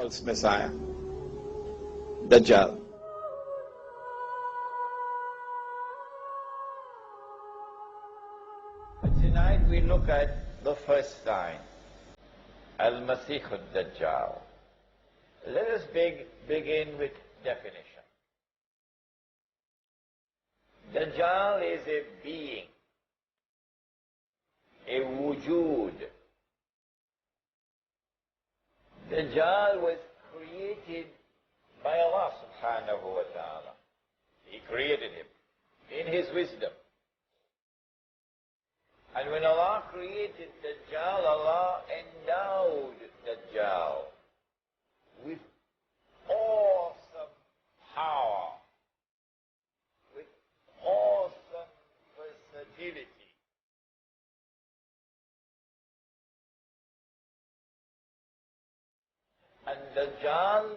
false Messiah, Dajjâl. Tonight we look at the first sign, Al-Masih al-Dajjal. Let us begin with definition. Dajjal is a being, a wujud. Dajjal was created by Allah subhanahu wa ta'ala. He created him in His wisdom. And when Allah created Dajjal, Allah endowed Dajjal with awesome power, with awesome versatility. And Dajjal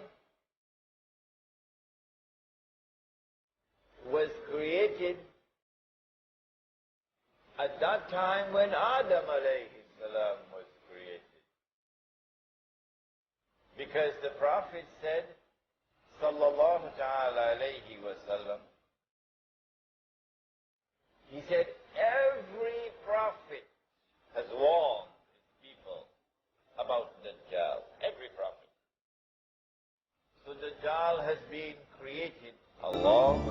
was created at that time when Adam alayhi salam was created. Because the Prophet said, sallallahu ta'ala alayhi wa sallam, he said, every prophet has warned his people about Dajjal. Every prophet. So Dajjal has been created a long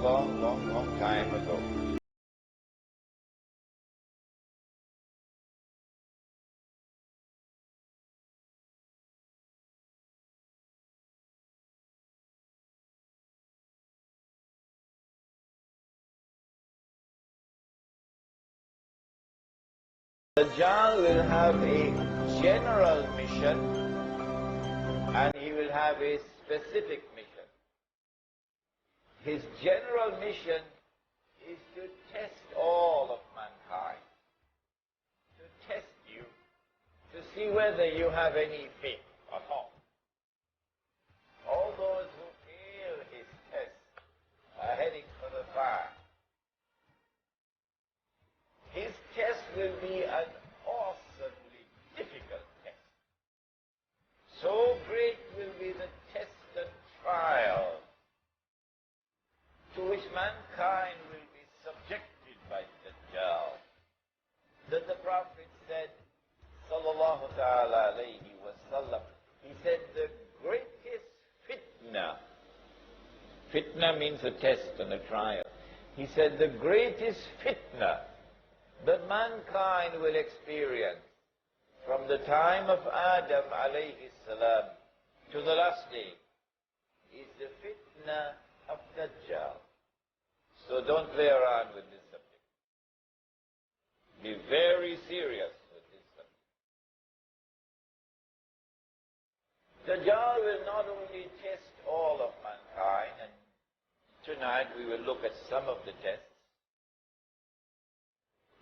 time ago. Dajjal will have a general mission and he will have a specific mission. His general mission is to test all of mankind, to test you, to see whether you have any faith or not. All those who fail his test are heading for the fire. His test will be an awesomely difficult test. So great will be the test and trial to which mankind will be subjected by Dajjal, that the Prophet said, sallallahu ta'ala alayhi wa sallam, he said the greatest fitna means a test and a trial. He said the greatest fitna that mankind will experience from the time of Adam alayhi salam to the last day is the fitna of Dajjal. So don't play around with this subject. Be very serious with this subject. Dajjal will not only test all of mankind, and tonight we will look at some of the tests,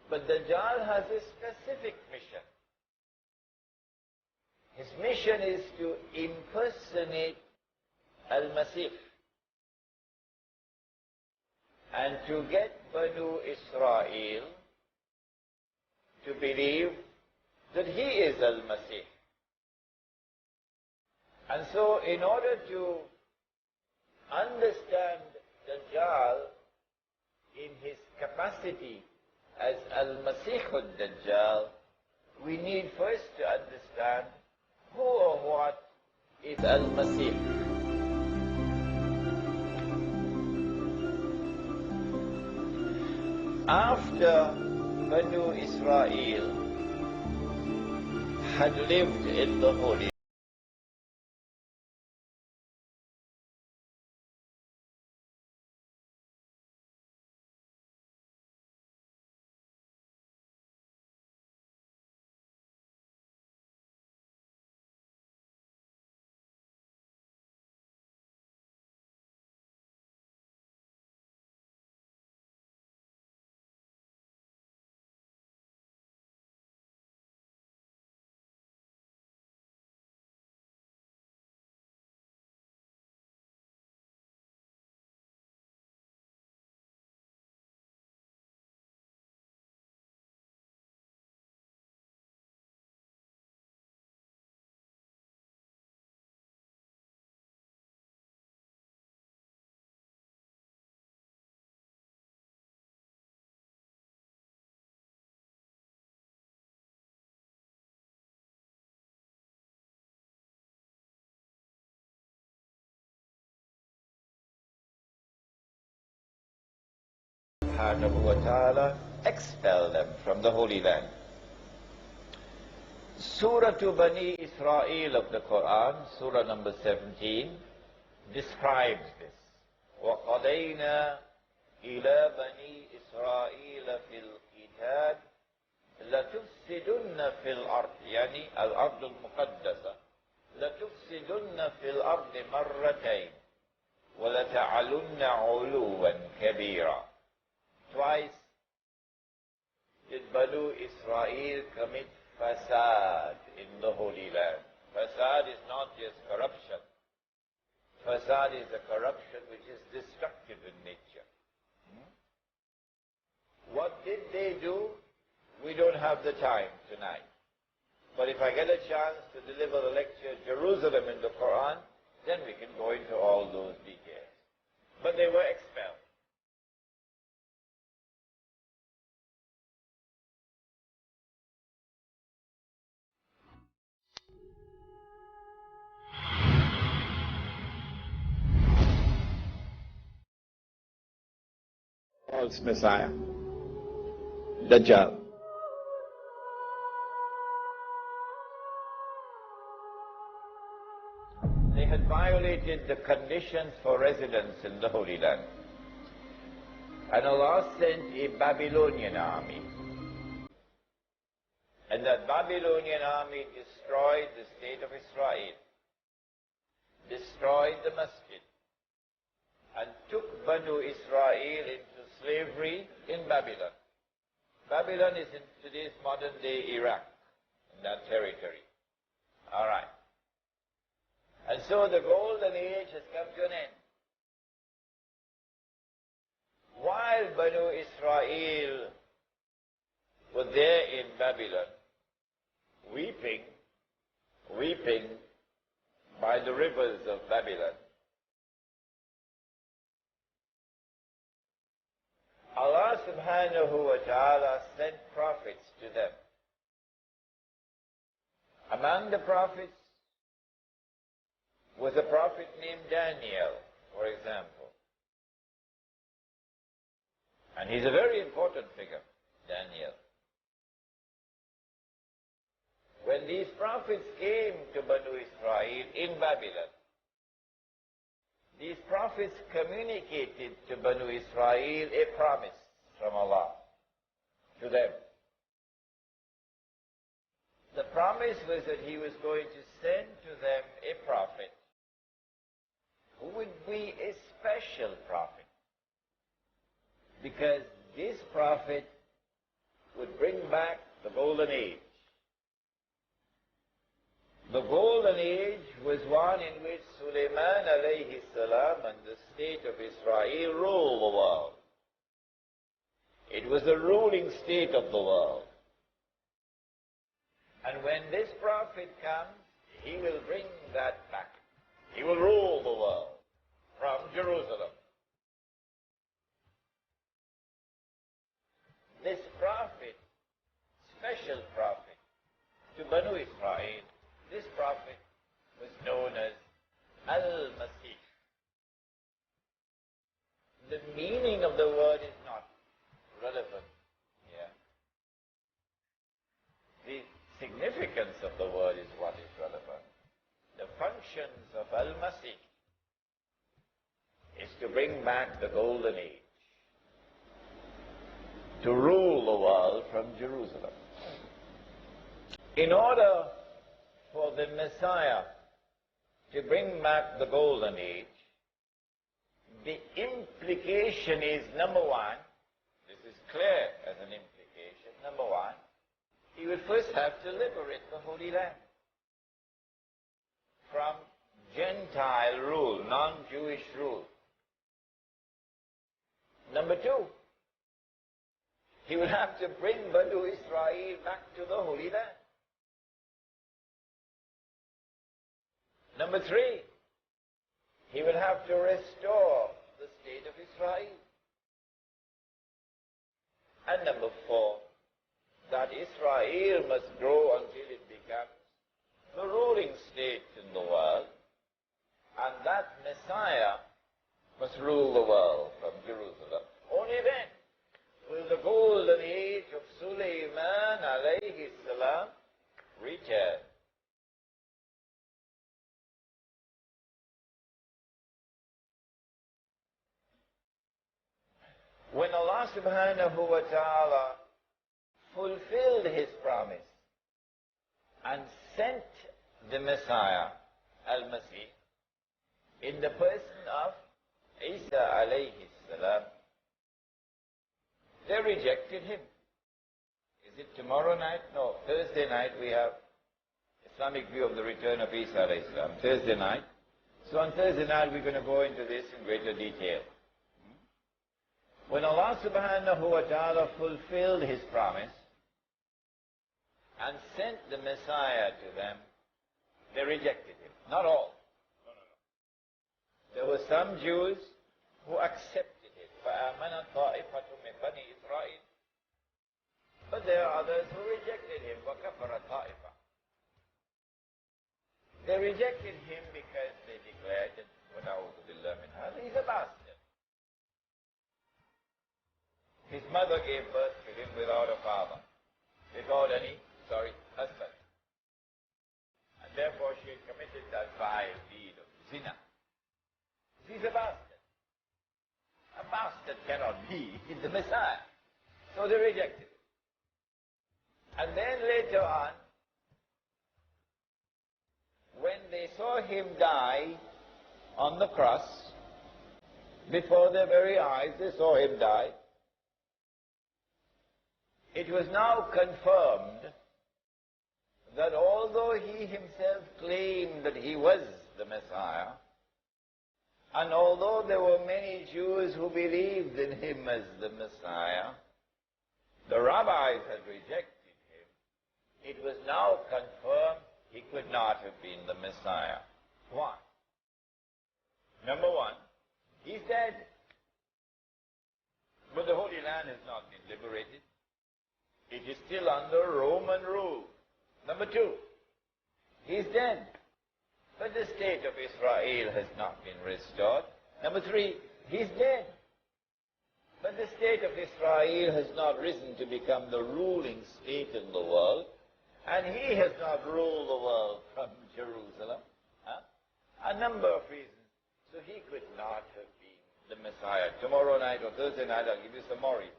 but Dajjal has a specific mission. His mission is to impersonate Al-Masih and to get Banu Israel to believe that he is Al-Masih. And so in order to understand Dajjal in his capacity as Al-Masih al-Dajjal, we need first to understand who or what is Al-Masih. After Banu Israel had lived in the Holy subhanahu wa ta'ala expel them from the Holy Land. Surah to Bani Israel of the Quran, Surah number 17, describes this. وَقَضَيْنَا إِلَى بَنِي إِسْرَائِيلَ فِي الْكِتَابِ لَتُفْسِدُنَّ فِي الْأَرْضِ يعني الأرض المقدسة لَتُفْسِدُنَّ فِي الْأَرْضِ مَرَّتَيْنِ وَلَتَعَلُنَّ عُلُوًّا كَبِيرًا. Twice did Banu Israel commit fasad in the Holy Land. Fasad is not just corruption. Fasad is a corruption which is destructive in nature. What did they do? We don't have the time tonight. But if I get a chance to deliver the lecture Jerusalem in the Quran, then we can go into all those details. But they were expelled. False Messiah, Dajjâl. They had violated the conditions for residence in the Holy Land. And Allah sent a Babylonian army. And that Babylonian army destroyed the state of Israel, destroyed the masjid, and took Banu Israel into slavery in Babylon. Babylon is in today's modern-day Iraq, in that territory. All right. And so the golden age has come to an end. While Banu Israel were there in Babylon, weeping by the rivers of Babylon, Allah subhanahu wa ta'ala sent prophets to them. Among the prophets was a prophet named Daniel, for example. And he's a very important figure, Daniel. When these prophets came to Banu Israel in Babylon, these prophets communicated to Banu Israel a promise from Allah to them. The promise was that He was going to send to them a prophet who would be a special prophet, because this prophet would bring back the golden age. The golden age was one in which Sulaiman alayhi salam and the state of Israel ruled the world. It was the ruling state of the world. And when this prophet comes, he will bring that back. He will rule the world from Jerusalem. This prophet, special prophet to Banu Israel, this prophet was known as Al-Masih. The meaning of the word is not relevant here. The significance of the word is what is relevant. The functions of Al-Masih is to bring back the golden age, to rule the world from Jerusalem. In order for the Messiah to bring back the golden age, the implication is, number one, this is clear as an implication, number one, he would first have to liberate the Holy Land from Gentile rule, non-Jewish rule. Number two, he would have to bring Banu Israel back to the Holy Land. Number three, he will have to restore the state of Israel. And number four, that Israel must grow until it becomes the ruling state in the world, and that Messiah must rule the world from Jerusalem. Only then golden age of Sulaiman alayhi salam returned. When Allah subhanahu wa ta'ala fulfilled His promise and sent the Messiah, Al-Masih, in the person of Isa alayhi salam, they rejected him. Is it tomorrow night? No, Thursday night we have Islamic view of the return of Isa alayhi salam. Thursday night. So on Thursday night we're going to go into this in greater detail. When Allah subhanahu wa ta'ala fulfilled His promise and sent the Messiah to them, they rejected him. Not all. No. There were some Jews who accepted it. فَآمَنَ طَائِفَةٌ مِّن بَنِي إِسْرَائِيلَ. But there are others who rejected him. وَكَفَرَ طَائِفَةٌ. They rejected him because they declared that وَنَعُوذُ بِاللَّهِ مِنْ هَذَا, he's a bastard. His mother gave birth to him without a father, without any, husband. And therefore she had committed that vile deed of zina. He's a bastard. A bastard cannot be the Messiah. So they rejected him. And then later on, when they saw him die on the cross, before their very eyes, they saw him die. It was now confirmed that although he himself claimed that he was the Messiah, and although there were many Jews who believed in him as the Messiah, the rabbis had rejected him. It was now confirmed he could not have been the Messiah. Why? Number one, he's dead. But the Holy Land has not been liberated. It is still under Roman rule. Number two, he's dead. But the state of Israel has not been restored. Number three, he's dead. But the state of Israel has not risen to become the ruling state in the world. And he has not ruled the world from Jerusalem. A number of reasons. So he could not have been the Messiah. Tomorrow night or Thursday night I'll give you some more reasons.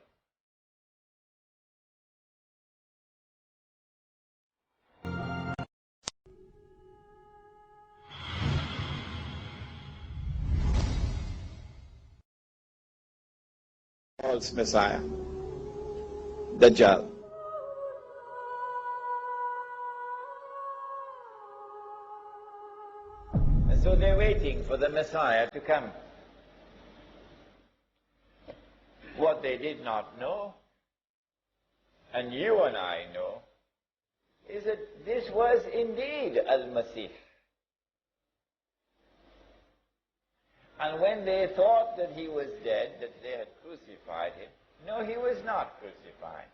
False Messiah, Dajjâl. And so they're waiting for the Messiah to come. What they did not know, and you and I know, is that this was indeed Al-Masih. And when they thought that he was dead, that they had crucified him, no, he was not crucified.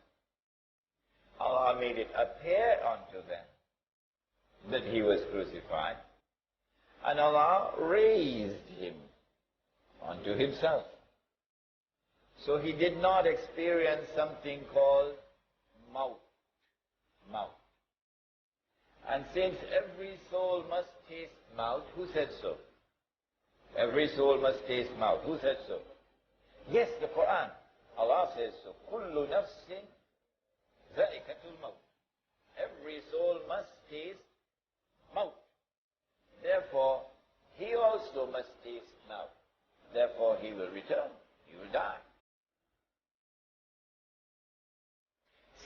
Allah made it appear unto them that he was crucified, and Allah raised him unto himself. So he did not experience something called maut. And since every soul must taste maut, who said so? Every soul must taste maut. Who said so? Yes, the Quran. Allah says so. Kullu nafsin za'iqatul maut. Every soul must taste maut. Therefore, he also must taste maut. Therefore, he will return. He will die.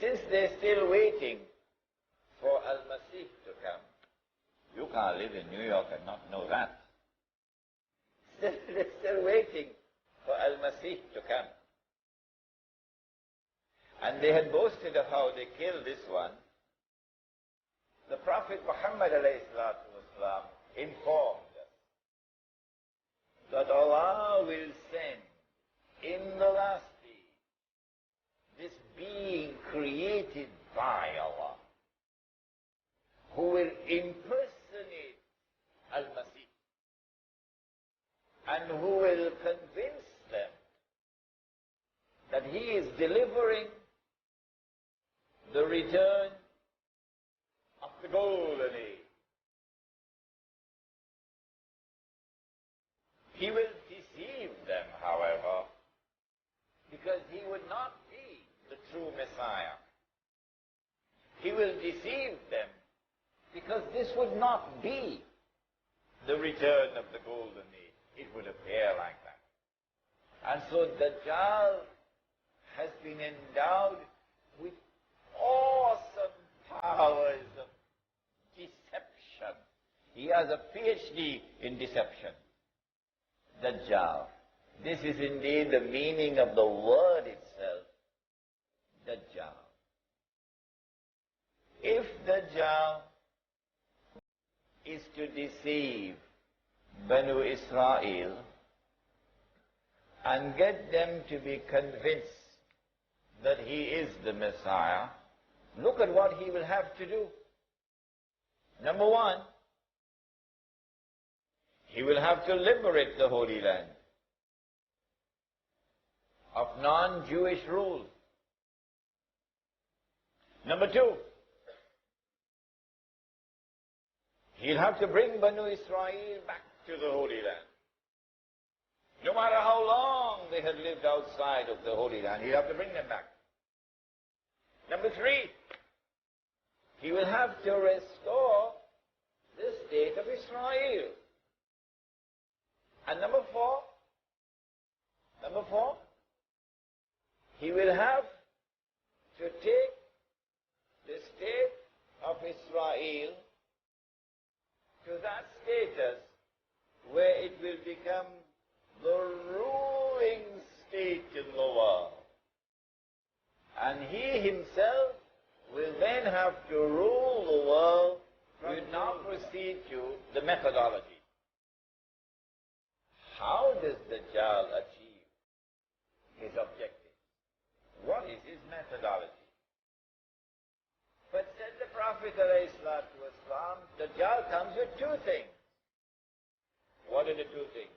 Since they're still waiting for Al-Masih to come, you can't live in New York and not know that. They're still waiting for Al-Masih to come. And they had boasted of how they killed this one. The Prophet Muhammad ﷺ informed us that Allah will send in the last day this being created by Allah, who will impersonate Al-Masih, and who will convince them that he is delivering He will deceive them, however, because he would not be the true Messiah. He will deceive them because this would not be the return of the golden age. It would appear like that. And so Dajjâl has been endowed with awesome powers of deception. He has a PhD in deception. Dajjâl. This is indeed the meaning of the word itself, Dajjâl. If Dajjâl is to deceive Banu Israel and get them to be convinced that he is the Messiah, look at what he will have to do. Number one, he will have to liberate the Holy Land of non-Jewish rule. Number two, he'll have to bring Banu Israel back to the Holy Land. No matter how long they had lived outside of the Holy Land, he'll have to bring them back. Number three, he will have to restore the state of Israel. And number four, he will have to take the state of Israel to that status where it will become the ruling state in the world. And he himself will then have to rule the world. We will now proceed to the methodology. How does Dajjal achieve his objective? What is his methodology? But said the Prophet ﷺ, Dajjal comes with two things. What are the two things?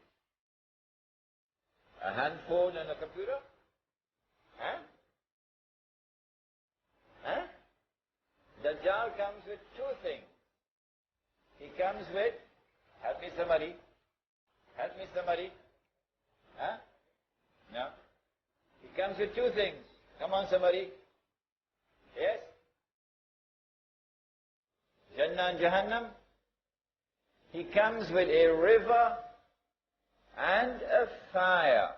A handphone and a computer? Huh? Huh? Dajjal comes with two things. He comes with, help me somebody. Help me somebody. Huh? No. He comes with two things. Come on somebody. Yes? Jannah and Jahannam. He comes with a river and a fire,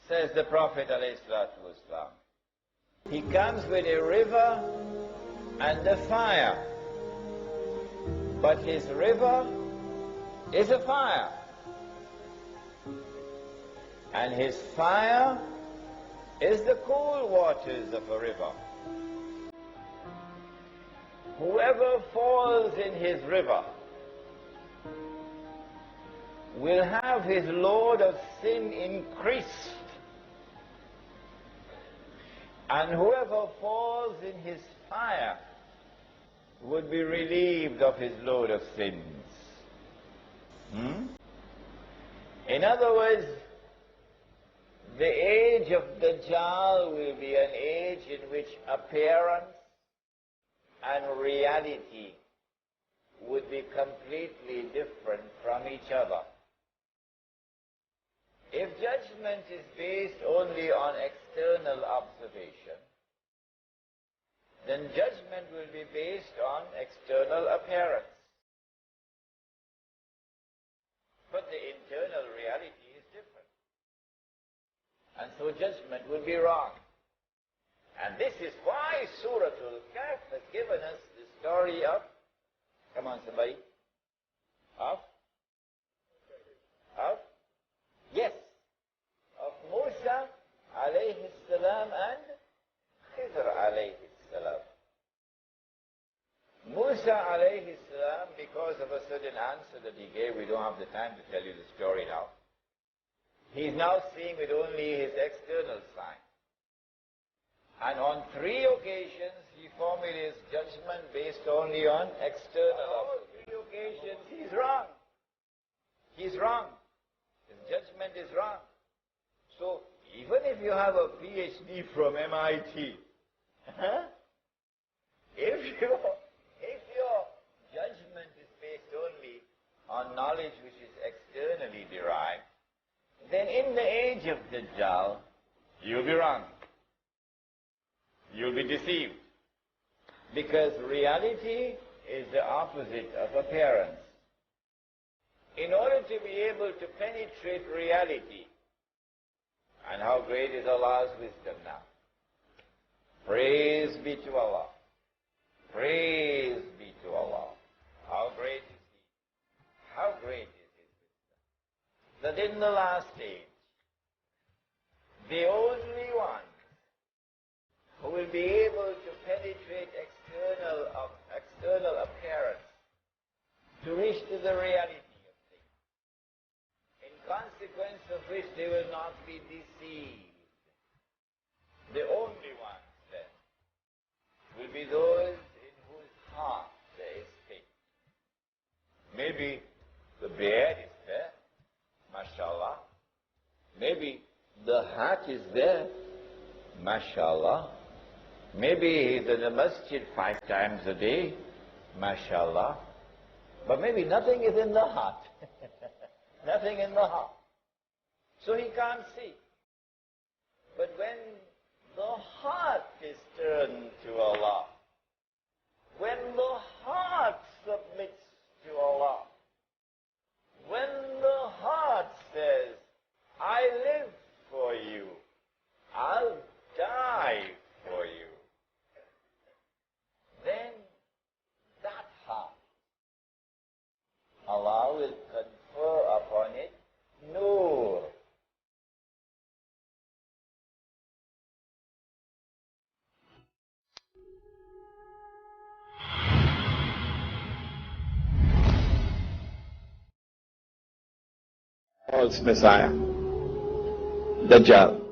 says the Prophet ﷺ. He comes with a river and a fire. But his river is a fire. And his fire is the cool waters of a river. Whoever falls in his river will have his load of sin increased. And whoever falls in his fire would be relieved of his load of sins. In other words, the age of Dajjal will be an age in which appearance and reality would be completely different from each other. If judgment is based only on external observation, then judgment will be based on external appearance. But the internal reality is different. And so judgment will be wrong. And this is why Surah Al-Kahf has given us the story of, come on somebody, of, yes, of Musa alayhi salam and Khidr alayhi salam. Musa alayhi salam, because of a certain answer that he gave, we don't have the time to tell you the story now. He's now seeing with only his external sign. And on 3 occasions, he formulates judgment based only on external. On all 3 occasions, he's wrong. He's wrong. His judgment is wrong. So, even if you have a PhD from MIT, if your judgment is based only on knowledge which is externally derived, then in the age of Dajjâl, you'll be wrong. You'll be deceived. Because reality is the opposite of appearance. In order to be able to penetrate reality, and how great is Allah's wisdom now. Praise be to Allah. Praise be to Allah. How great is He? How great is His wisdom? That in the last age, the only one who will be able to penetrate external appearance, to reach to the reality of things, in consequence of which they will not be deceived. The only ones then will be those in whose heart there is faith. Maybe the beard is there, mashallah. Maybe the hat is there, mashallah. Maybe he's in the masjid 5 times a day, mashallah. But maybe nothing is in the heart. Nothing in the heart. So he can't see. But when the heart is turned to Allah, when the heart submits to Allah, when the heart says, I live for you, I'll die for you, then that heart, Allah will confer upon it nur. False Messiah, Dajjâl.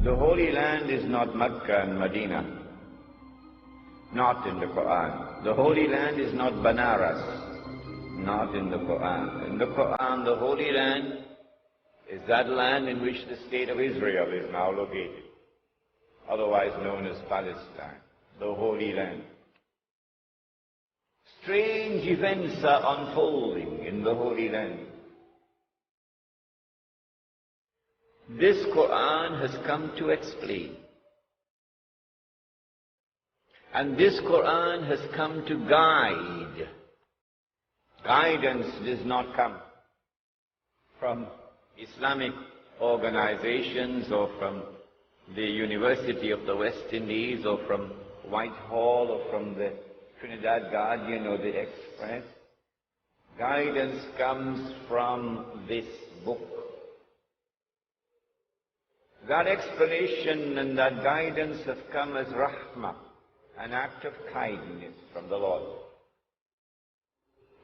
The Holy Land is not Mecca and Medina, not in the Quran. The Holy Land is not Banaras, not in the Quran. In the Quran, the Holy Land is that land in which the state of Israel is now located, otherwise known as Palestine, the Holy Land. Strange events are unfolding in the Holy Land. This Quran has come to explain. And this Quran has come to guide. Guidance does not come from Islamic organizations or from the University of the West Indies or from Whitehall or from the Trinidad Guardian or the Express. Guidance comes from this book. That explanation and that guidance have come as rahmah, an act of kindness from the Lord.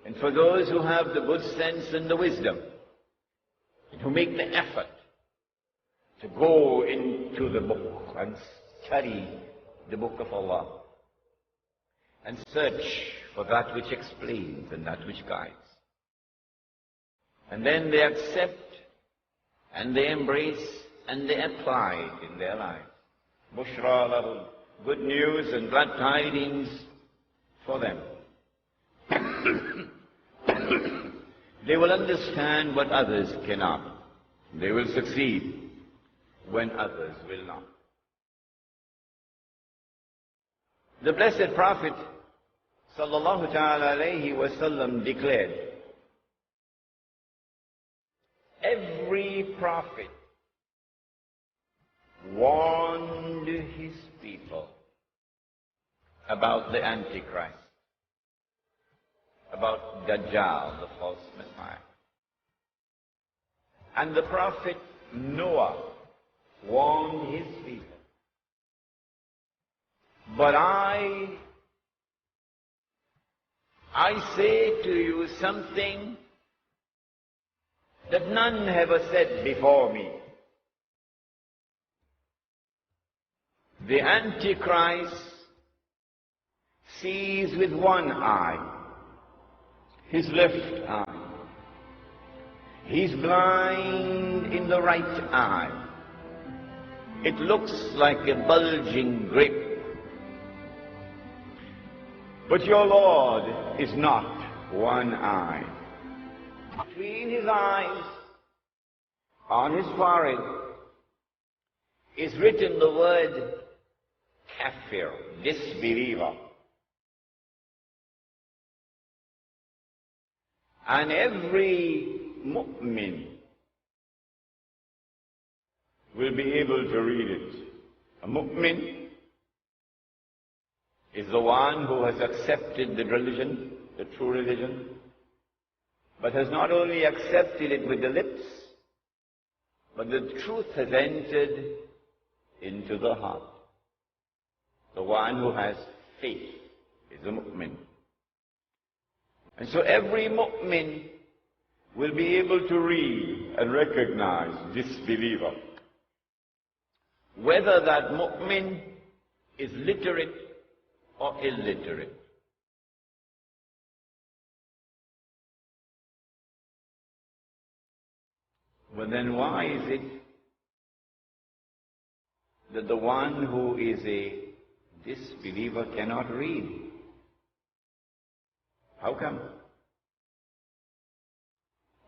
And for those who have the good sense and the wisdom, and who make the effort to go into the book and study the book of Allah, and search for that which explains and that which guides. And then they accept and they embrace and they apply it in their lives. Bushra lahum, good news and glad tidings for them. They will understand what others cannot. They will succeed when others will not. The Blessed Prophet sallallahu ta'ala alayhi wa sallam declared, every prophet warned his people about the Antichrist, about Dajjâl, the false Messiah. And the prophet Noah warned his people. But I say to you something that none have said before me. The Antichrist sees with one eye, his left eye. He's blind in the right eye. It looks like a bulging grape But your Lord is not one eye. Between his eyes, on his forehead, is written the word kafir, disbeliever. And every mu'min will be able to read it. A mu'min is the one who has accepted the religion, the true religion, but has not only accepted it with the lips, but the truth has entered into the heart. The one who has faith is a mu'min. And so every mu'min will be able to read and recognize disbeliever. Whether that mu'min is literate or illiterate. Well, then why is it that the one who is a disbeliever cannot read? How come?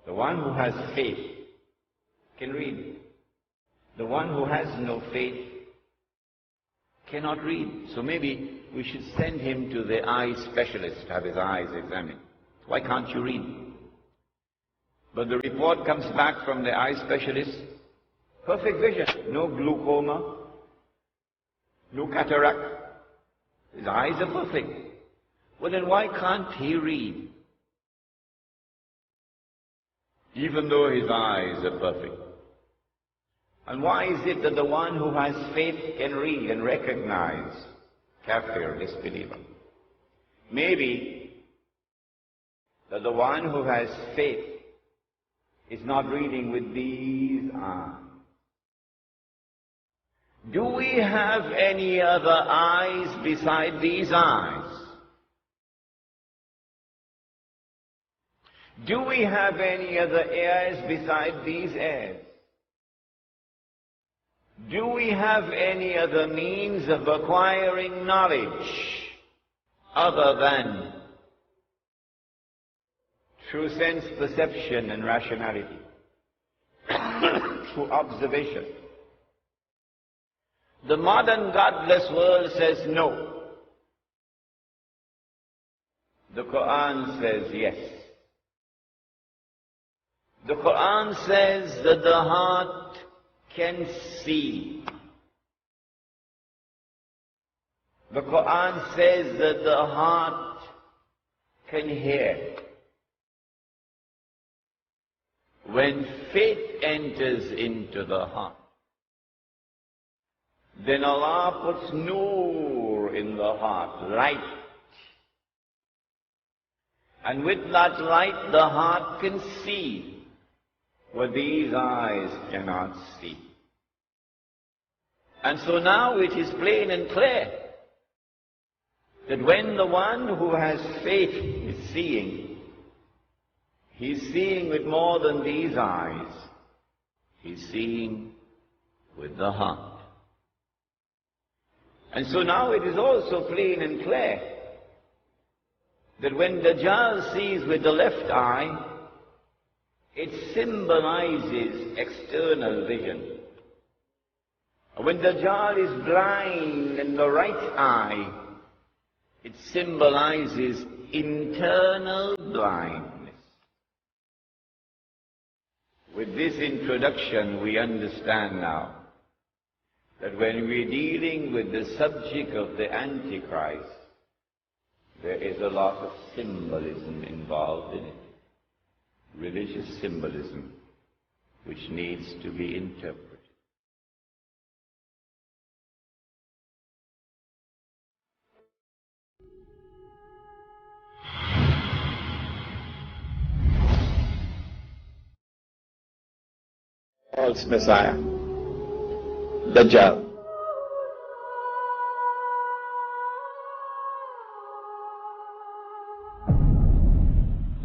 The one who has faith can read. The one who has no faith cannot read. So maybe we should send him to the eye specialist to have his eyes examined. Why can't you read? But the report comes back from the eye specialist, perfect vision, no glaucoma, no cataract. His eyes are perfect. Well, then why can't he read? Even though his eyes are perfect. And why is it that the one who has faith can read and recognize kafir, disbeliever? Maybe that the one who has faith is not reading with these eyes. Do we have any other eyes beside these eyes? Do we have any other ears beside these ears? Do we have any other means of acquiring knowledge other than through sense perception and rationality, through observation? The modern godless world says no. The Quran says yes. The Quran says that the heart can see. The Quran says that the heart can hear. When faith enters into the heart, then Allah puts nur in the heart, light. And with that light, the heart can see what these eyes cannot see. And so now it is plain and clear that when the one who has faith is seeing, he's seeing with more than these eyes. He's seeing with the heart. And so now it is also plain and clear that when Dajjâl sees with the left eye, it symbolizes external vision. When Dajjâl is blind in the right eye, it symbolizes internal blindness. With this introduction, we understand now that when we're dealing with the subject of the Antichrist, there is a lot of symbolism involved in it. Religious symbolism, which needs to be interpreted. False Messiah, Dajjâl.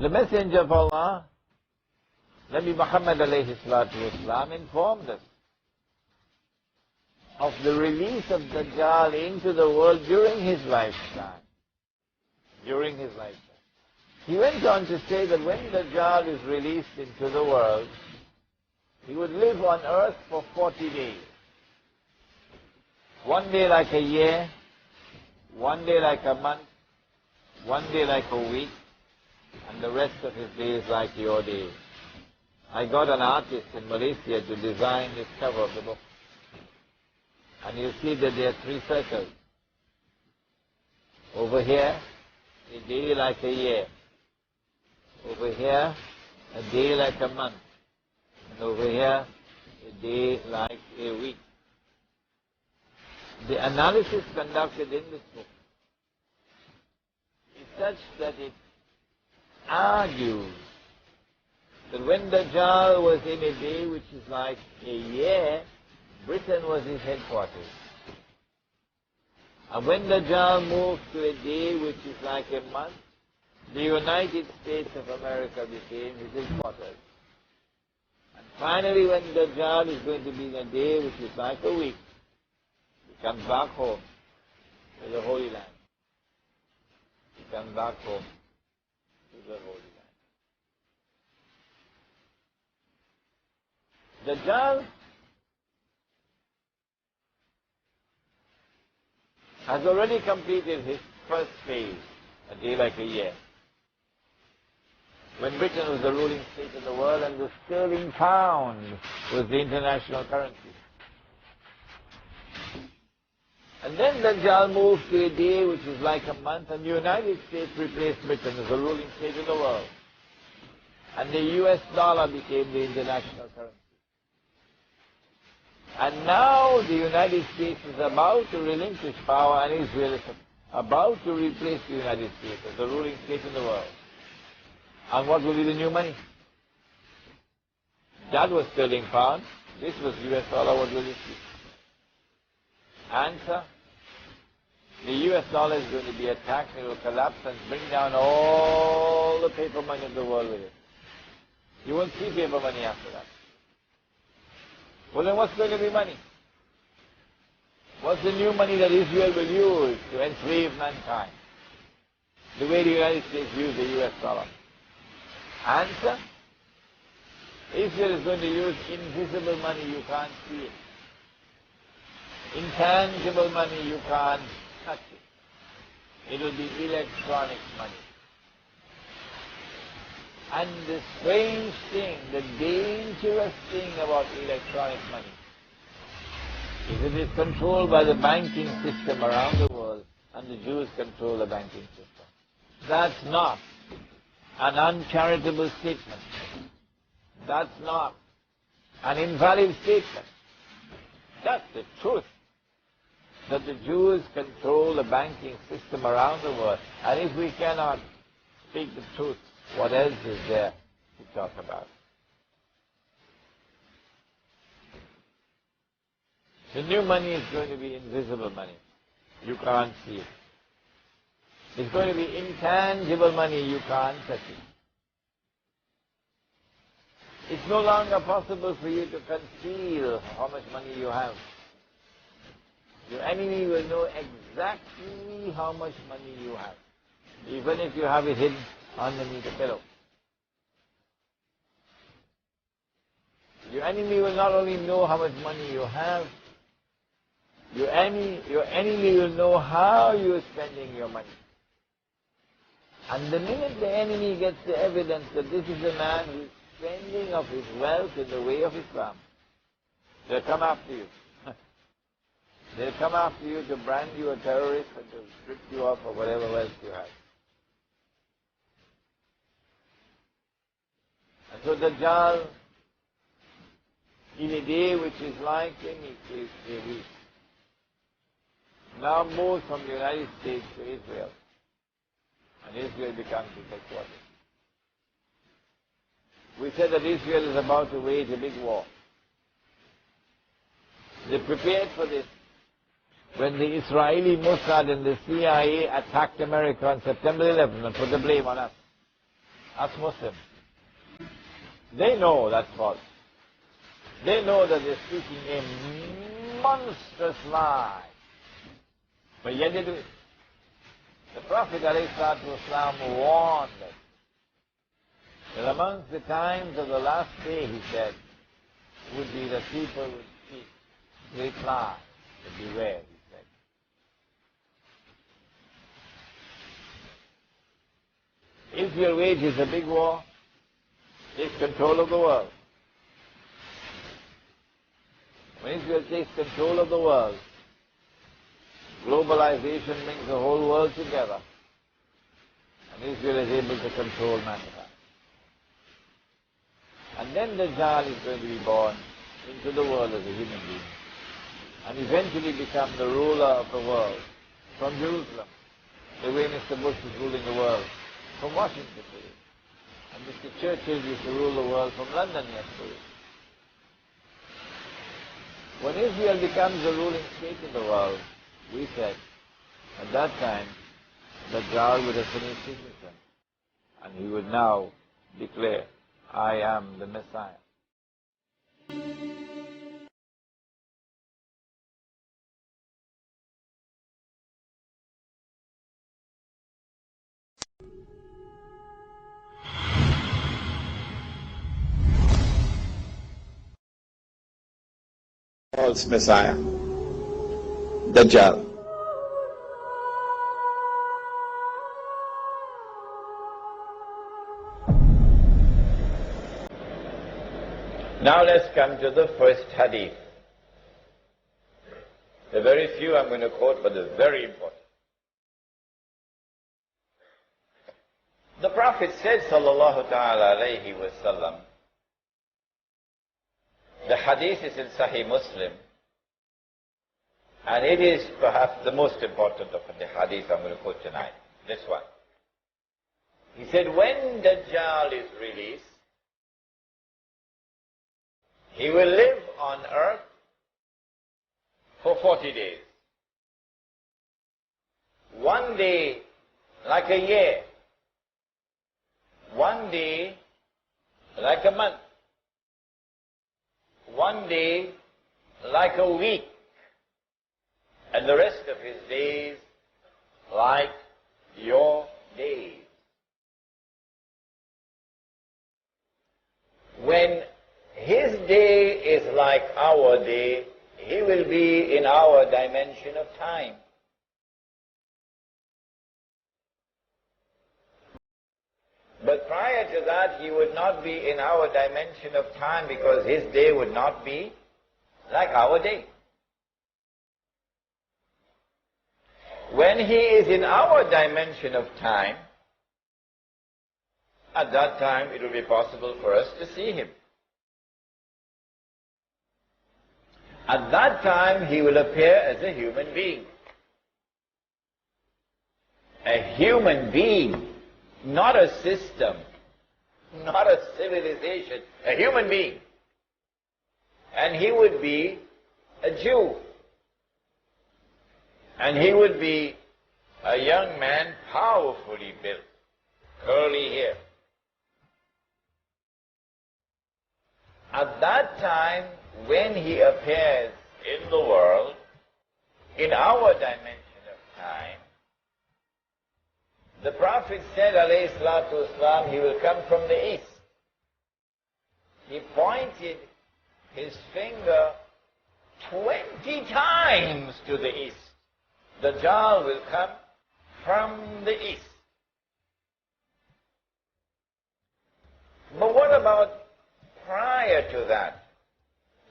The Messenger of Allah, Nabi Muhammad alayhi salatu wasalam, informed us of the release of Dajjal into the world during his lifetime. during his lifetime. He went on to say that when Dajjâl is released into the world, he would live on earth for 40 days. One day like a year, one day like a month, one day like a week, and the rest of his days like your days. I got an artist in Malaysia to design this cover of the book. And you see that there are 3 circles. Over here, a day like a year. Over here, a day like a month. And over here, a day like a week. The analysis conducted in this book is such that it argues that when Dajjal was in a day which is like a year, Britain was his headquarters. And when Dajjal moved to a day which is like a month, the United States of America became his headquarters. And finally, when Dajjal is going to be in a day which is like a week, he comes back home to the Holy Land. He comes back home to the Holy Land. Dajjal has already completed his first phase, a day like a year, when Britain was the ruling state of the world and the sterling pound was the international currency. And then Dajjal moved to a day which is like a month, and the United States replaced Britain as the ruling state of the world. And the US dollar became the international currency. And now the United States is about to relinquish power, and Israel is about to replace the United States as the ruling state in the world. And what will be the new money? That was sterling pound. This was US dollar. What will it be? Answer. The US dollar is going to be attacked, and it will collapse and bring down all the paper money of the world with it. You won't see paper money after that. Well, then what's going to be money? What's the new money that Israel will use to enslave mankind? The way the United States used the US dollar. Answer? Israel is going to use invisible money, you can't see it. Intangible money, you can't touch it. It will be electronic money. And the strange thing, the dangerous thing about electronic money is it is controlled by the banking system around the world, and the Jews control the banking system. That's not an uncharitable statement. That's not an invalid statement. That's the truth. That the Jews control the banking system around the world. And if we cannot speak the truth, what else is there to talk about? The new money is going to be invisible money. You can't see it. It's going to be intangible money. You can't touch it. It's no longer possible for you to conceal how much money you have. Your enemy will know exactly how much money you have, even if you have it hidden underneath a pillow. Your enemy will not only know how much money you have, your enemy will know how you are spending your money. And the minute the enemy gets the evidence that this is a man who is spending of his wealth in the way of Islam, they'll come after you. They'll come after you to brand you a terrorist and to strip you off of whatever wealth you have. And so Dajjal, in a day which is like a week, now moves from the United States to Israel. And Israel becomes his headquarters. We said that Israel is about to wage a big war. They prepared for this when the Israeli Mossad and the CIA attacked America on September 11th and put the blame on us Muslims. They know that's false. They know that they're speaking a monstrous lie. But yet they do it. The Prophet ﷺ warned us that amongst the times of the last day, he said, would be that people would speak great lies, to beware, he said. Israel wages a big war, takes control of the world. When Israel takes control of the world, globalization brings the whole world together, and Israel is able to control mankind. And then Dajjâl is going to be born into the world as a human being, and eventually become the ruler of the world from Jerusalem, the way Mr. Bush is ruling the world from Washington today, and Mr. Churchill used to rule the world from London yesterday. When Israel becomes the ruling state in the world, we said, at that time, Dajjâl would have finished his mission, and he would now declare, I am the Messiah. False Messiah, Dajjâl. Now let's come to the first hadith. The very few I'm going to quote, but they're very important. The Prophet said, sallallahu ta'ala alayhi wa sallam, the hadith is in Sahih Muslim, and it is perhaps the most important of the hadith I'm going to quote tonight, this one. He said, when Dajjal is released, he will live on earth for 40 days. One day like a year. One day like a month. One day like a week. And the rest of his days like your days. When his day is like our day, he will be in our dimension of time. But prior to that, he would not be in our dimension of time because his day would not be like our day. When he is in our dimension of time, at that time it will be possible for us to see him. At that time, he will appear as a human being. A human being, not a system, not a civilization, a human being. And he would be a Jew. And he would be a young man, powerfully built, curly hair. At that time, when he appears in the world, in our dimension of time, the Prophet said, alayhi salatu wasalam, he will come from the east. He pointed his finger 20 times to the east. Dajjal will come from the east. But what about prior to that,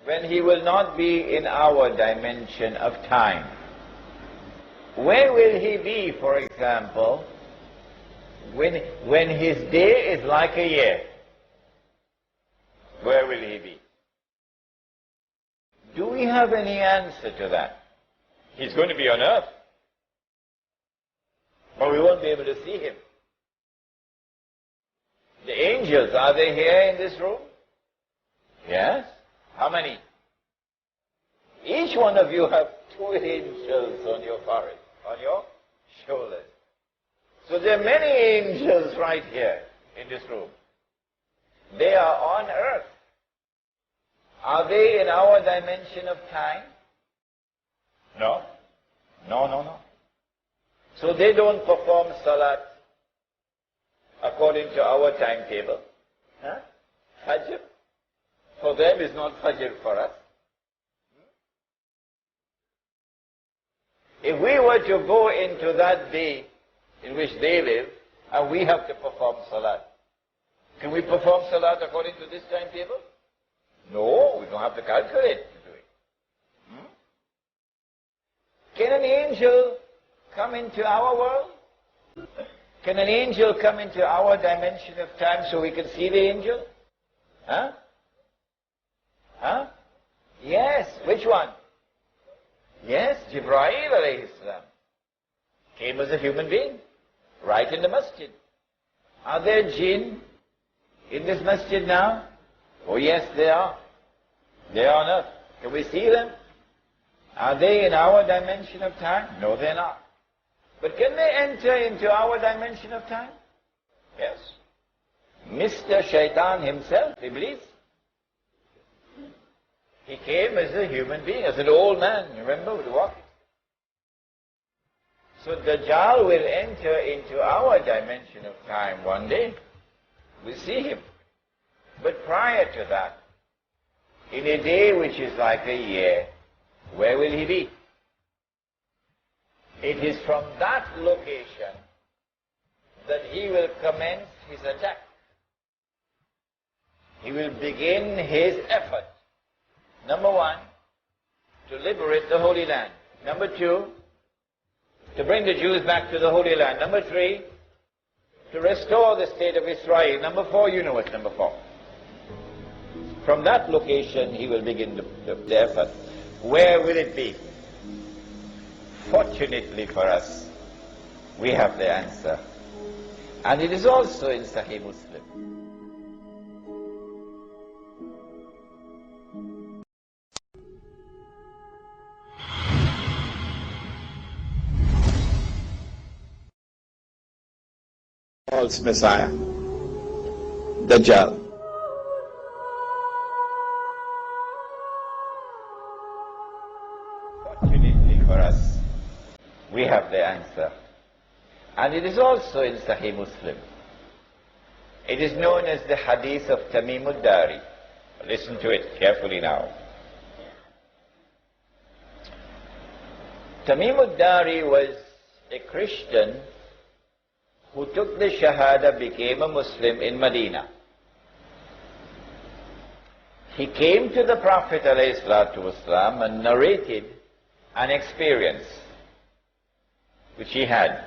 when he will not be in our dimension of time? Where will he be, for example, when his day is like a year? Where will he be? Do we have any answer to that? He's going to be on earth, but we won't be able to see him. The angels, are they here in this room? Yes. How many? Each one of you have 2 angels on your forehead, on your shoulders. So there are many angels right here in this room. They are on earth. Are they in our dimension of time? No. No, no, no. So they don't perform salat according to our timetable. Huh? Fajr for them is not Fajr for us. If we were to go into that day in which they live, and we have to perform salat, can we perform salat according to this timetable? No, we don't have to calculate to do it. Can an angel come into our world? Can an angel come into our dimension of time so we can see the angel? Huh? Huh? Yes, which one? Yes, Jibreel alayhi salam came as a human being, right in the masjid. Are there jinn in this masjid now? Oh yes, they are. They are on earth. Can we see them? Are they in our dimension of time? No, they're not. But can they enter into our dimension of time? Yes. Mr. Shaitan himself, Iblis, he came as a human being, as an old man, remember, with walking. So Dajjâl will enter into our dimension of time one day. We'll see him. But prior to that, in a day which is like a year, where will he be? It is from that location that he will commence his attack. He will begin his effort. Number one, to liberate the Holy Land. Number two, to bring the Jews back to the Holy Land. Number three, to restore the state of Israel. Number four, you know what's number four. From that location, he will begin the effort. Where will it be? Fortunately for us, we have the answer. And it is also in Sahih Muslim. False Messiah, Dajjâl. Fortunately for us, we have the answer. And it is also in Sahih Muslim. It is known as the hadith of Tamim ad-Dari. Listen to it carefully now. Tamim ad-Dari was a Christian who took the Shahada, became a Muslim in Medina. He came to the Prophet ﷺ and narrated an experience which he had.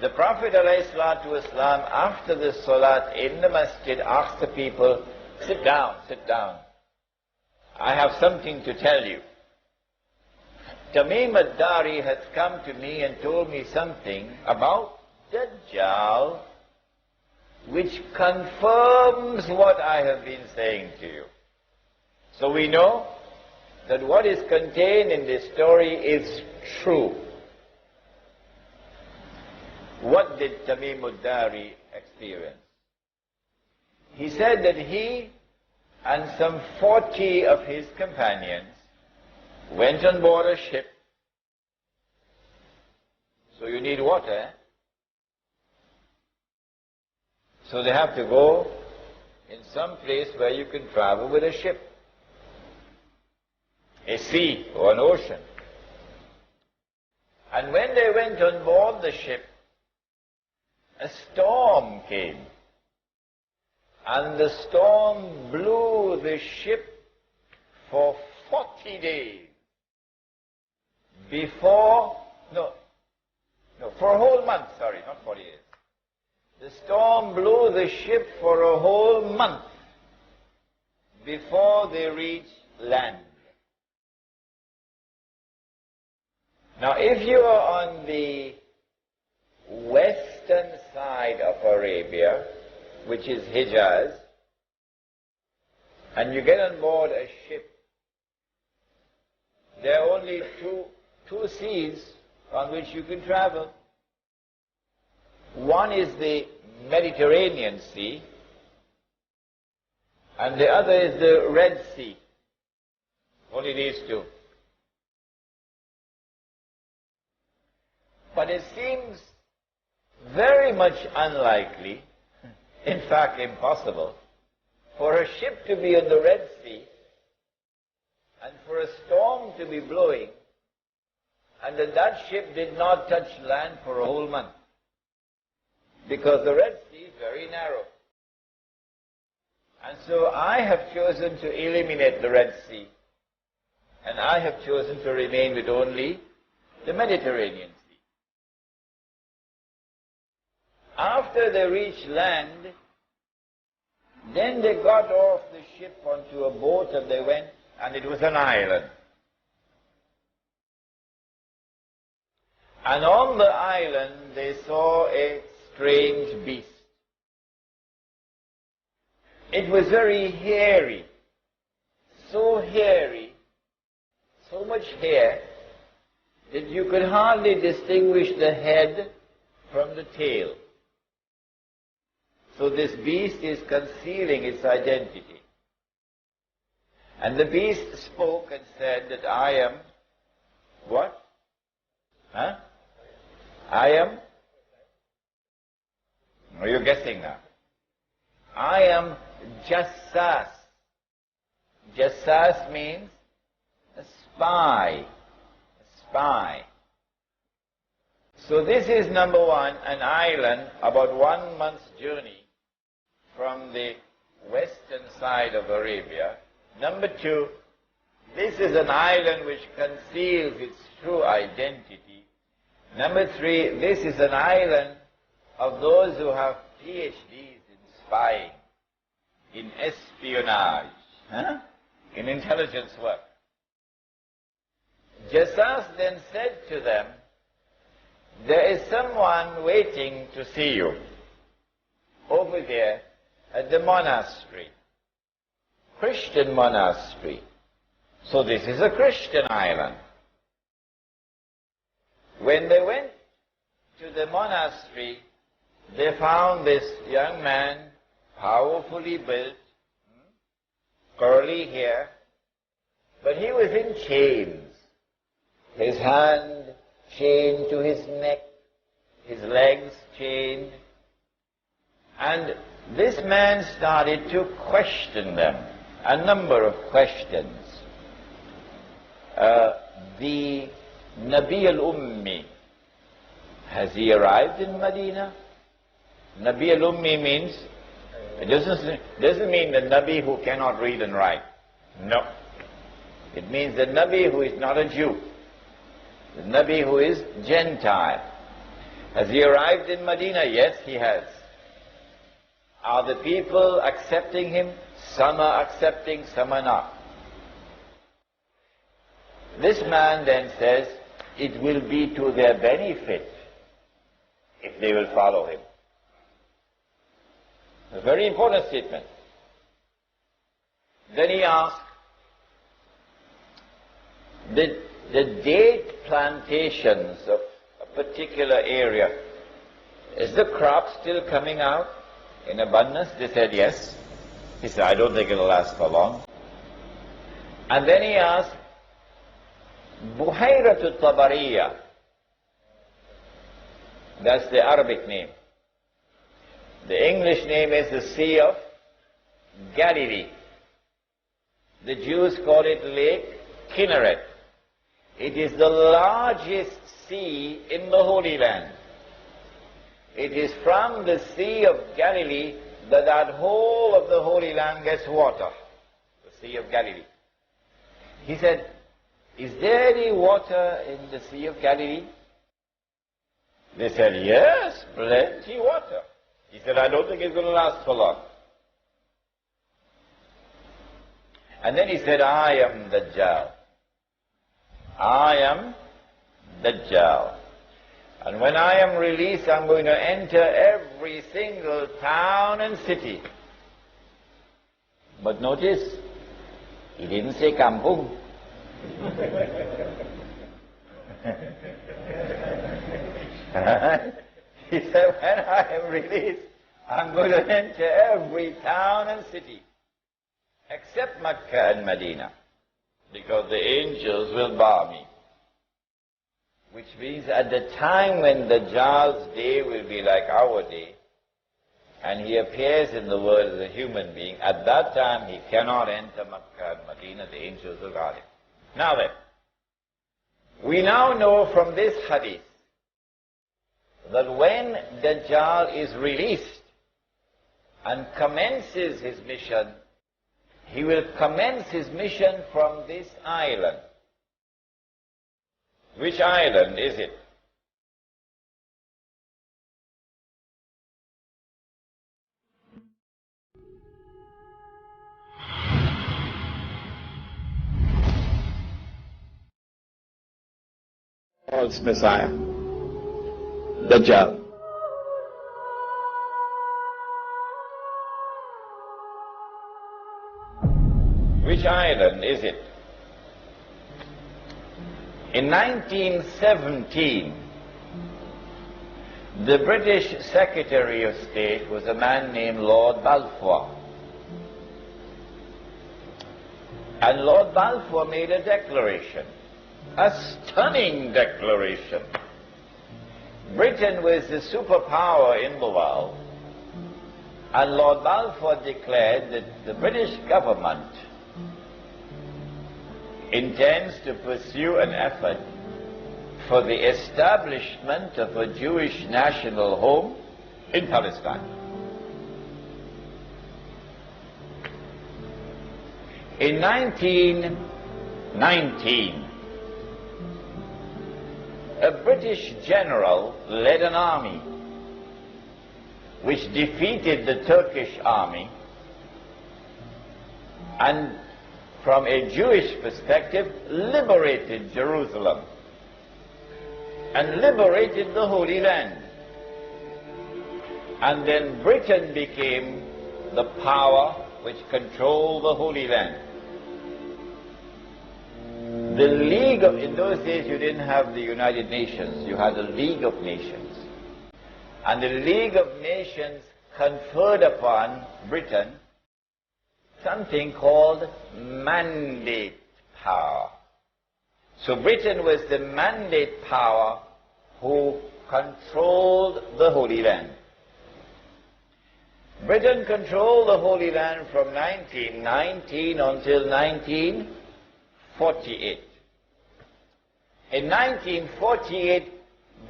The Prophet ﷺ, after the Salat in the Masjid, asked the people, sit down, sit down. I have something to tell you. Tamim ad-Dari has come to me and told me something about Dajjâl, which confirms what I have been saying to you. So we know that what is contained in this story is true. What did Tamim ad-Dari experience? He said that he and some 40 of his companions went on board a ship. So you need water, eh? So they have to go in some place where you can travel with a ship, a sea or an ocean. And when they went on board the ship, a storm came. And the storm blew the ship for 40 days for a whole month, sorry, not 40 days. The storm blew the ship for a whole month before they reached land. Now, if you are on the western side of Arabia, which is Hijaz, and you get on board a ship, there are only two seas on which you can travel. One is the Mediterranean Sea, and the other is the Red Sea. Only these two. But it seems very much unlikely, in fact impossible, for a ship to be on the Red Sea and for a storm to be blowing and that ship did not touch land for a whole month. Because the Red Sea is very narrow. And so I have chosen to eliminate the Red Sea. And I have chosen to remain with only the Mediterranean Sea. After they reached land, then they got off the ship onto a boat and they went, and it was an island. And on the island they saw a strange beast. It was very hairy, so much hair, that you could hardly distinguish the head from the tail. So this beast is concealing its identity. And the beast spoke and said that I am, what? Huh? I am? Are you guessing now? I am Jassas. Jassas means a spy. A spy. So this is number one, an island about 1 month's journey from the western side of Arabia. Number two, this is an island which conceals its true identity. Number three, this is an island of those who have PhDs in spying, in espionage, in intelligence work. Jassas then said to them, there is someone waiting to see you over there at the monastery, Christian monastery. So this is a Christian island. When they went to the monastery, they found this young man, powerfully built, curly hair, but he was in chains. His hand chained to his neck, his legs chained. And this man started to question them, a number of questions. The Nabi al-Ummi, has he arrived in Medina? Nabi al-Ummi means, it doesn't mean the Nabi who cannot read and write. No. It means the Nabi who is not a Jew. The Nabi who is Gentile. Has he arrived in Medina? Yes, he has. Are the people accepting him? Some are accepting, some are not. This man then says, it will be to their benefit if they will follow him. A very important statement. Then he asked, the date plantations of a particular area, is the crop still coming out in abundance? They said yes. He said, I don't think it'll last for long. And then he asked, Buhayratu Tabariya, that's the Arabic name. The English name is the Sea of Galilee. The Jews call it Lake Kinneret. It is the largest sea in the Holy Land. It is from the Sea of Galilee that whole of the Holy Land gets water. The Sea of Galilee. He said, is there any water in the Sea of Galilee? They said, yes, plenty water. He said, I don't think it's going to last for long. And then he said, I am Dajjâl. I am Dajjâl. And when I am released, I'm going to enter every single town and city. But notice, he didn't say kampung. He said, when I am released, I'm going to enter every town and city, except Mecca and Medina, because the angels will bar me. which means at the time when Dajjal's day will be like our day, and he appears in the world as a human being, at that time he cannot enter Makkah and Medina, the angels will guard him. Now then, we now know from this hadith that when Dajjal is released and commences his mission, he will commence his mission from this island. Which island is it? False Messiah, Dajjal. Which island is it? In 1917, the British Secretary of State was a man named Lord Balfour. And Lord Balfour made a declaration, a stunning declaration. Britain was the superpower in the world, and Lord Balfour declared that the British government intends to pursue an effort for the establishment of a Jewish national home in Palestine. In 1919, a British general led an army which defeated the Turkish army, and from a Jewish perspective liberated Jerusalem and liberated the Holy Land. And then Britain became the power which controlled the Holy Land. The League of, in those days you didn't have the United Nations, you had the League of Nations. And the League of Nations conferred upon Britain something called mandate power. So Britain was the mandate power who controlled the Holy Land. Britain controlled the Holy Land from 1919 until 1948. In 1948,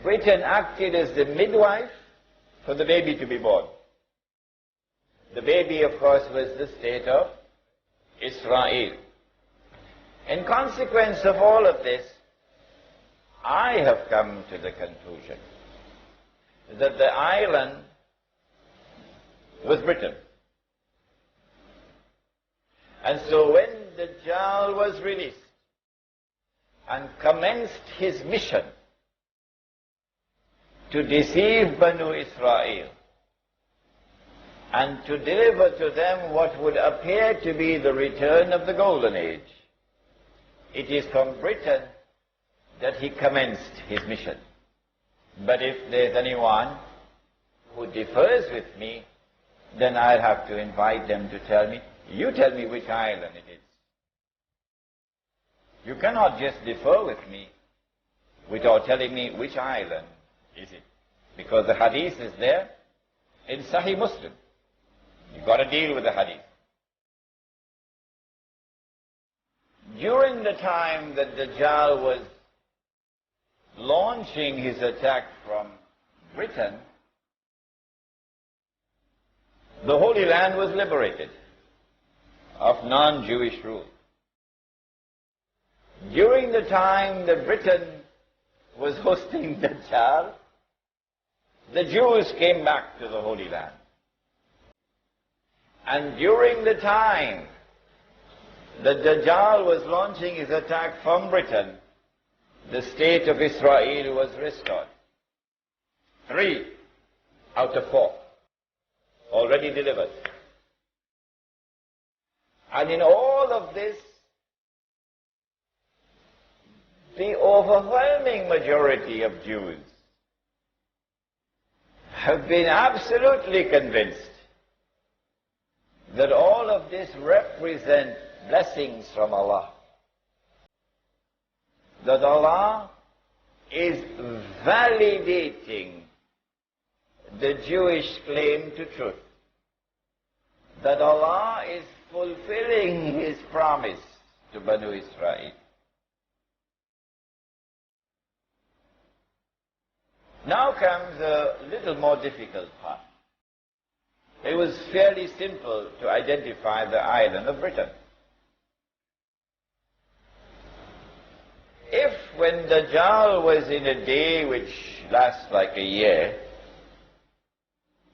Britain acted as the midwife for the baby to be born. The baby, of course, was the state of Israel. In consequence of all of this, I have come to the conclusion that the island was Britain. And so when Dajjal was released and commenced his mission to deceive Banu Israel and to deliver to them what would appear to be the return of the Golden Age, it is from Britain that he commenced his mission. But if there's anyone who differs with me, then I'll have to invite them to tell me, you tell me which island it is. You cannot just differ with me without telling me which island is it. Because the hadith is there in Sahih Muslim. You've got to deal with the hadith. During the time that Dajjal was launching his attack from Britain, the Holy Land was liberated of non-Jewish rule. During the time that Britain was hosting Dajjal, the Jews came back to the Holy Land. And during the time that Dajjal was launching his attack from Britain, the state of Israel was restored. 3 out of 4 already delivered. And in all of this, the overwhelming majority of Jews have been absolutely convinced that all of this represents blessings from Allah. That Allah is validating the Jewish claim to truth, that Allah is fulfilling His promise to Banu Israel. Now comes a little more difficult part. It was fairly simple to identify the island of Britain. If when Dajjâl was in a day which lasts like a year,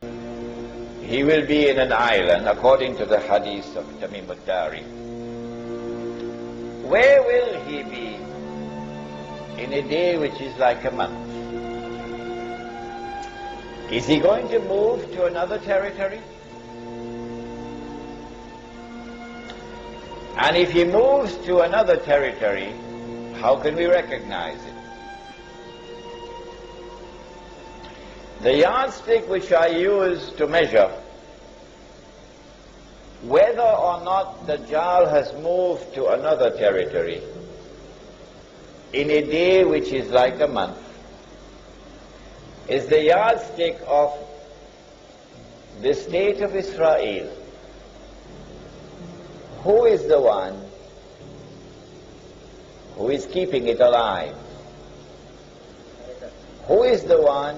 he will be in an island according to the hadith of Tamim al-Dari, where will he be in a day which is like a month? Is he going to move to another territory? And if he moves to another territory, how can we recognize it? The yardstick which I use to measure whether or not Dajjâl has moved to another territory in a day which is like a month is the yardstick of the state of Israel. Who is the one who is keeping it alive? Who is the one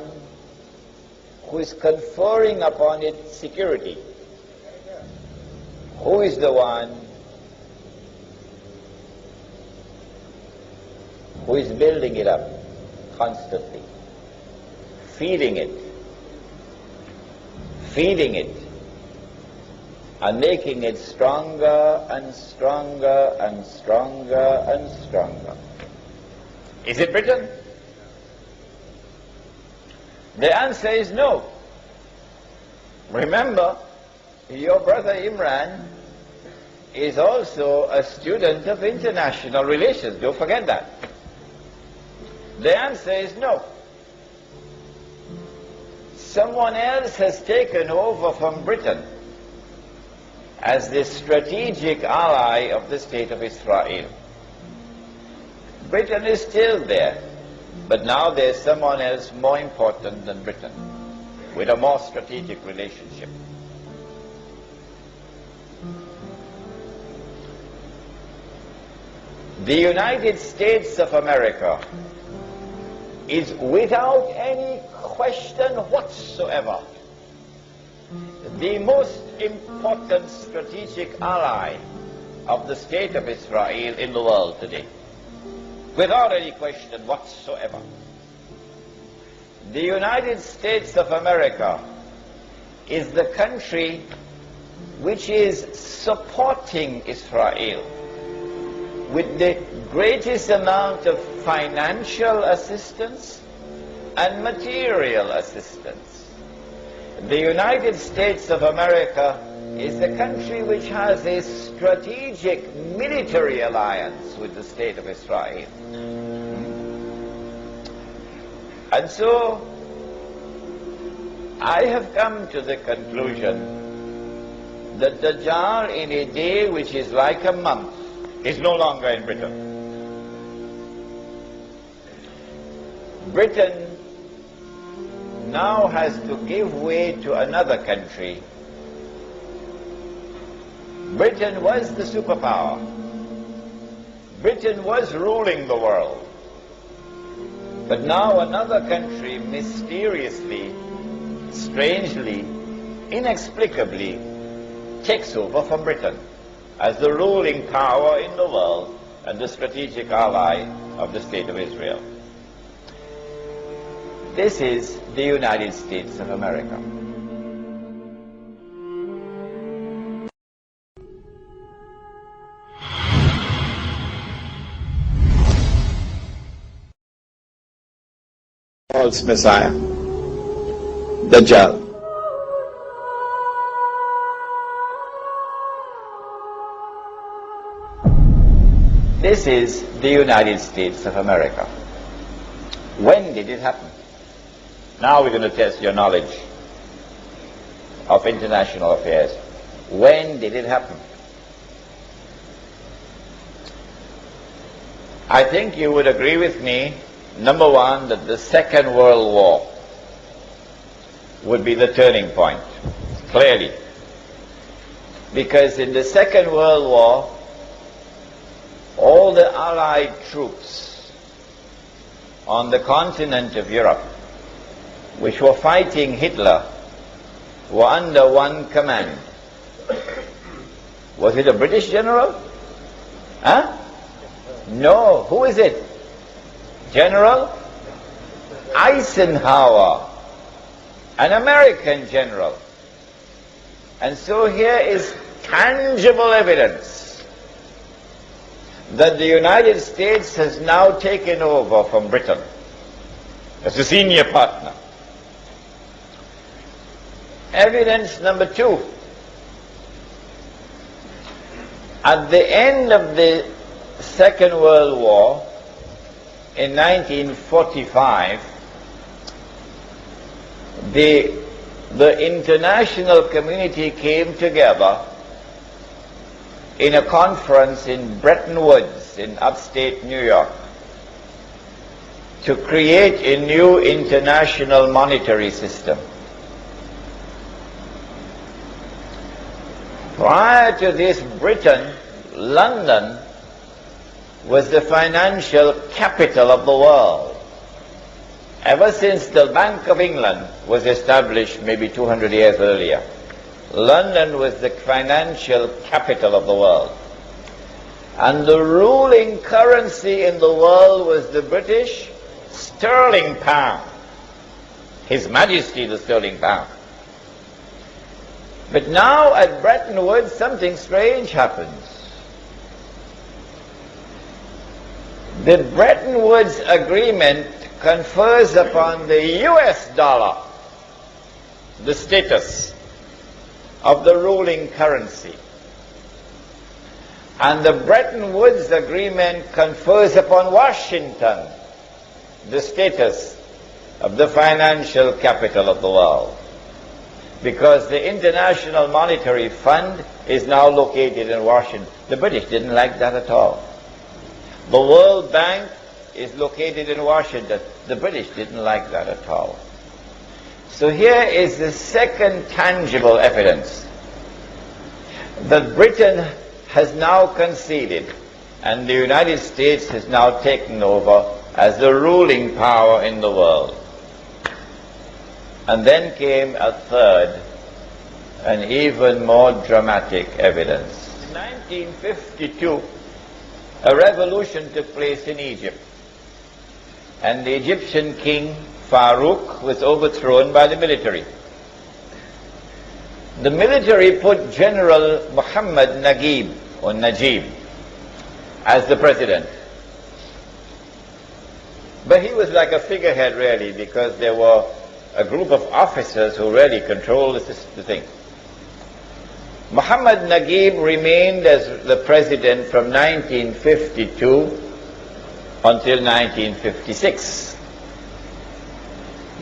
who is conferring upon it security? Who is the one who is building it up constantly, feeding it, and making it stronger and stronger and stronger and stronger? Is it Britain? The answer is no. Remember, your brother Imran is also a student of international relations. Don't forget that. The answer is no. Someone else has taken over from Britain as the strategic ally of the state of Israel. Britain is still there, but now there's someone else more important than Britain, with a more strategic relationship. The United States of America is without any question whatsoever the most important strategic ally of the state of Israel in the world today. Without any question whatsoever. The United States of America is the country which is supporting Israel with the greatest amount of financial assistance and material assistance. The United States of America is the country which has a strategic military alliance with the state of Israel. And so, I have come to the conclusion that Dajjâl in a day which is like a month is no longer in Britain. Britain now has to give way to another country. Britain was the superpower. Britain was ruling the world. But now another country mysteriously, strangely, inexplicably takes over from Britain as the ruling power in the world and the strategic ally of the state of Israel. This is the United States of America. False Messiah, Dajjâl. This is the United States of America. When did it happen? Now we're going to test your knowledge of international affairs. When did it happen? I think you would agree with me number one, that the Second World War would be the turning point, clearly. Because in the Second World War, all the Allied troops on the continent of Europe, which were fighting Hitler, were under one command. Was it a British general? Huh? No. Who is it? General Eisenhower, an American general. And so here is tangible evidence that the United States has now taken over from Britain as a senior partner. Evidence number two. At the end of the Second World War, in 1945, the international community came together in a conference in Bretton Woods in upstate New York to create a new international monetary system. Prior to this, Britain, London, was the financial capital of the world. Ever since the Bank of England was established maybe 200 years earlier, London was the financial capital of the world. And the ruling currency in the world was the British sterling pound. His Majesty the sterling pound. But now at Bretton Woods something strange happens. The Bretton Woods Agreement confers upon the US dollar the status of the ruling currency. And the Bretton Woods Agreement confers upon Washington the status of the financial capital of the world. Because the International Monetary Fund is now located in Washington. The British didn't like that at all. The World Bank is located in Washington. The British didn't like that at all. So here is the second tangible evidence that Britain has now conceded and the United States has now taken over as the ruling power in the world. And then came a third and even more dramatic evidence. In 1952, a revolution took place in Egypt, and the Egyptian king Farouk was overthrown by the military. The military put General Muhammad Najib as the president. But he was like a figurehead really, because there were a group of officers who really controlled the thing. Muhammad Najib remained as the president from 1952 until 1956.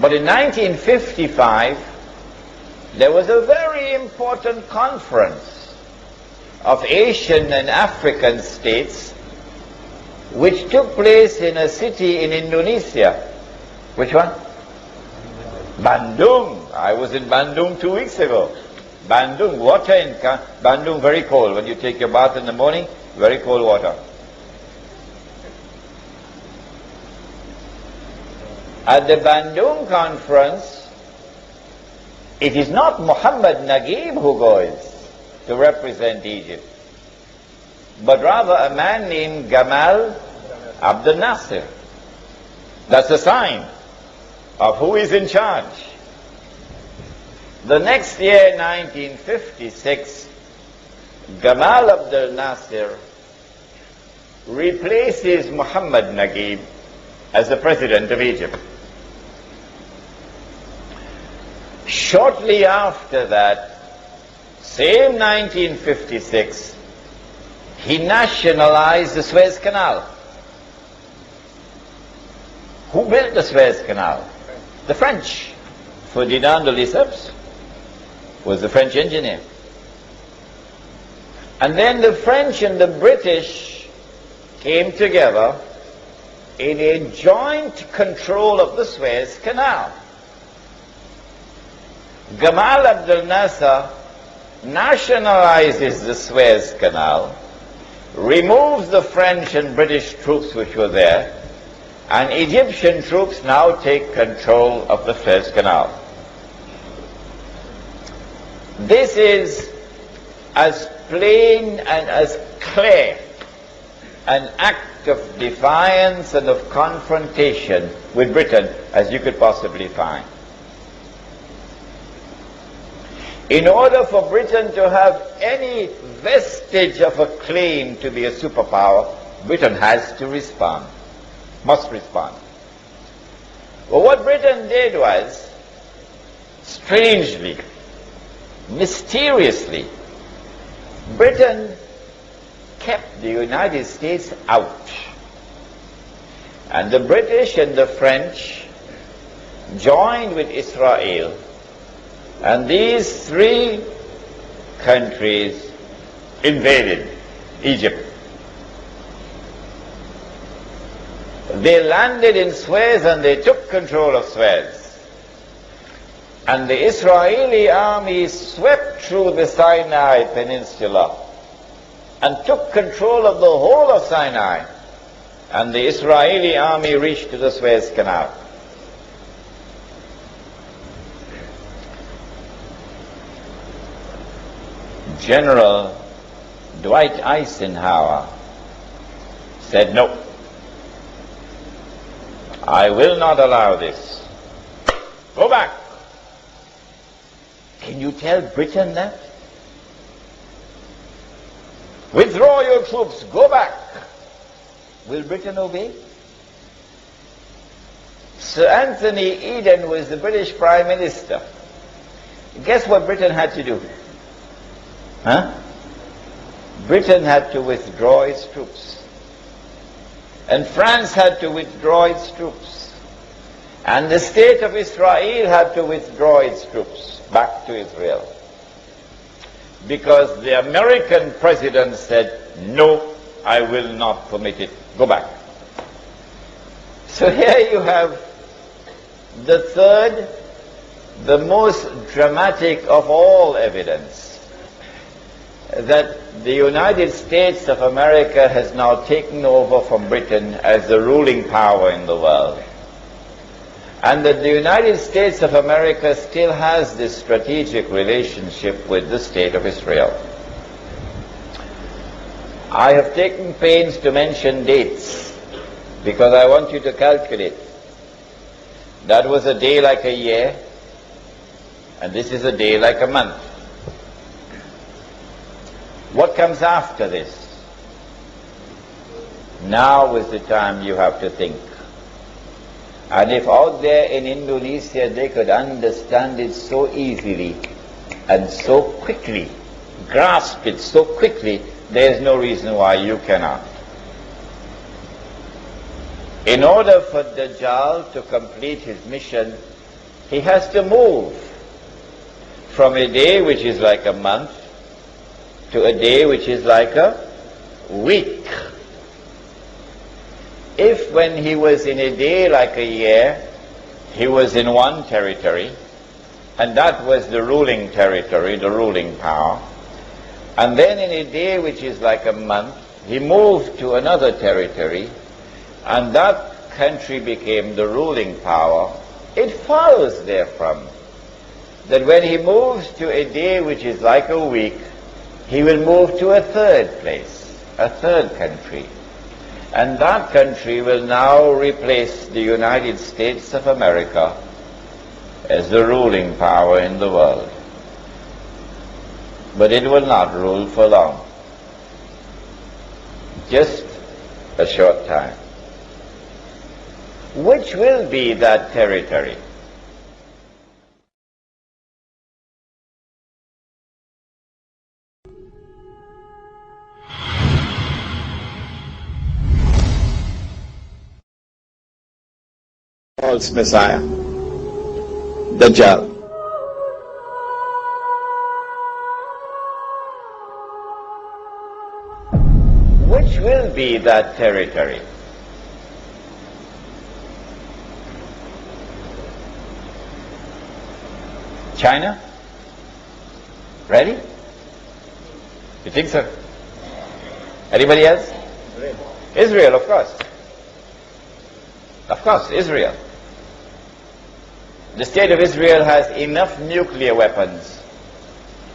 But in 1955, there was a very important conference of Asian and African states which took place in a city in Indonesia. Which one? Bandung. I was in Bandung 2 weeks ago. Bandung, water in Bandung very cold. When you take your bath in the morning, very cold water. At the Bandung conference, it is not Muhammad Najib who goes to represent Egypt, but rather a man named Gamal Abdel Nasser. That's a sign of who is in charge. The next year, 1956, Gamal Abdel Nasser replaces Muhammad Najib as the president of Egypt. Shortly after that, same 1956, he nationalized the Suez Canal. Who built the Suez Canal? The French. Ferdinand de Lesseps was the French engineer. And then the French and the British came together in a joint control of the Suez Canal. Gamal Abdel Nasser nationalizes the Suez Canal, removes the French and British troops which were there, and Egyptian troops now take control of the Suez Canal. This is as plain and as clear an act of defiance and of confrontation with Britain as you could possibly find. In order for Britain to have any vestige of a claim to be a superpower, Britain has to respond, must respond. Well, what Britain did was, strangely, mysteriously, Britain kept the United States out. And the British and the French joined with Israel, and these three countries invaded Egypt. They landed in Suez and they took control of Suez. And the Israeli army swept through the Sinai Peninsula and took control of the whole of Sinai. And the Israeli army reached to the Suez Canal. General Dwight Eisenhower said, "No, I will not allow this. Go back." Can you tell Britain that? Withdraw your troops, go back. Will Britain obey? Sir Anthony Eden was the British Prime Minister. Guess what Britain had to do? Britain had to withdraw its troops. And France had to withdraw its troops. And the state of Israel had to withdraw its troops back to Israel. Because the American president said, "No, I will not permit it. Go back." So here you have the third, the most dramatic of all evidence that the United States of America has now taken over from Britain as the ruling power in the world. And that the United States of America still has this strategic relationship with the State of Israel. I have taken pains to mention dates because I want you to calculate. That was a day like a year, and this is a day like a month. What comes after this? Now is the time you have to think. And if out there in Indonesia they could understand it so easily and so quickly, grasp it so quickly, there is no reason why you cannot. In order for Dajjâl to complete his mission, he has to move from a day which is like a month to a day which is like a week. If when he was in a day like a year, he was in one territory, and that was the ruling territory, the ruling power, and then in a day which is like a month, he moved to another territory, and that country became the ruling power, it follows therefrom that when he moves to a day which is like a week, he will move to a third place, a third country. And that country will now replace the United States of America as the ruling power in the world. But it will not rule for long. Just a short time. Which will be that territory? False Messiah, Dajjâl. Which will be that territory? China? Ready? You think so? Anybody else? Israel, of course. Of course, Israel. The state of Israel has enough nuclear weapons,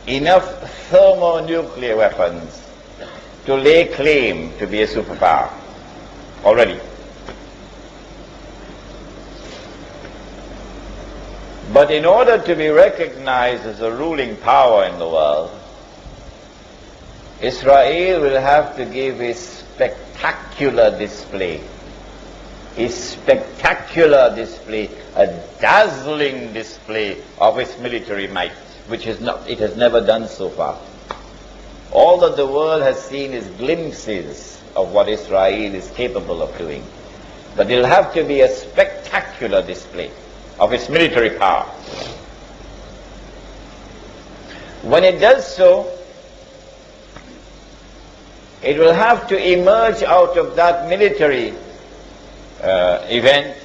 enough thermonuclear weapons to lay claim to be a superpower already. But in order to be recognized as a ruling power in the world, Israel will have to give a spectacular display. A spectacular display, a dazzling display of its military might, which it has never done so far. All that the world has seen is glimpses of what Israel is capable of doing. But it will have to be a spectacular display of its military power. When it does so, it will have to emerge out of that military event.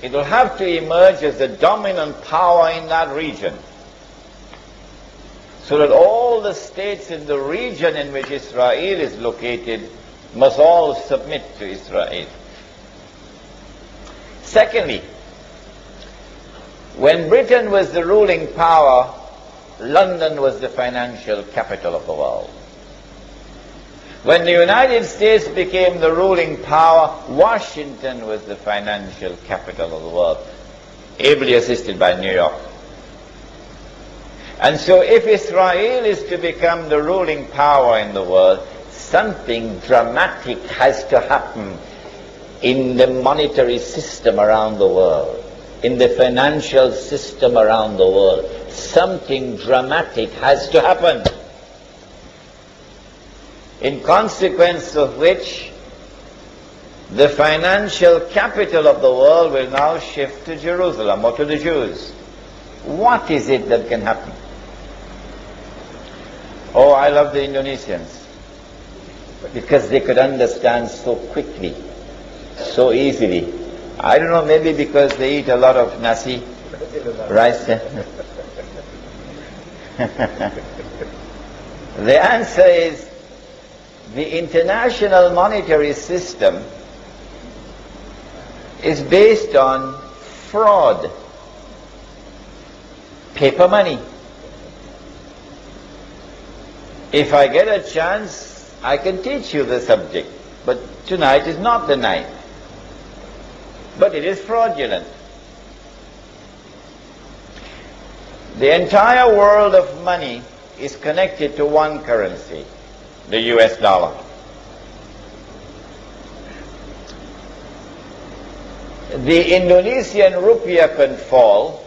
It will have to emerge as the dominant power in that region, so that all the states in the region in which Israel is located must all submit to Israel. Secondly, when Britain was the ruling power, London was the financial capital of the world. When the United States became the ruling power, Washington was the financial capital of the world, ably assisted by New York. And so if Israel is to become the ruling power in the world, something dramatic has to happen in the monetary system around the world, in the financial system around the world. Something dramatic has to happen, in consequence of which the financial capital of the world will now shift to Jerusalem or to the Jews. What is it that can happen? Oh, I love the Indonesians, because they could understand so quickly, so easily. I don't know, maybe because they eat a lot of nasi, rice. The answer is, the international monetary system is based on fraud, paper money. If I get a chance, I can teach you the subject, but tonight is not the night. But it is fraudulent. The entire world of money is connected to one currency, the US dollar. The Indonesian rupiah can fall,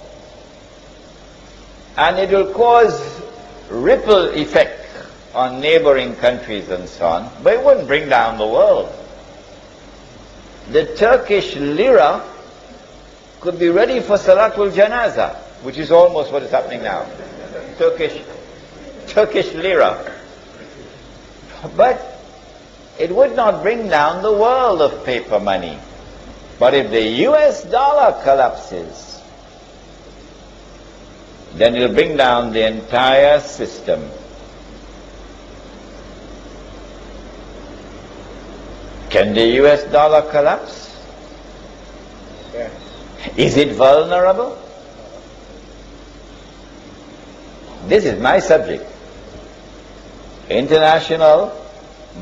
and it will cause ripple effect on neighboring countries and so on, but it wouldn't bring down the world. The Turkish lira could be ready for Salatul Janaza, which is almost what is happening now. Turkish lira. But it would not bring down the world of paper money. But if the US dollar collapses, then it will bring down the entire system. Can the US dollar collapse? Yeah. Is it vulnerable? This is my subject. International,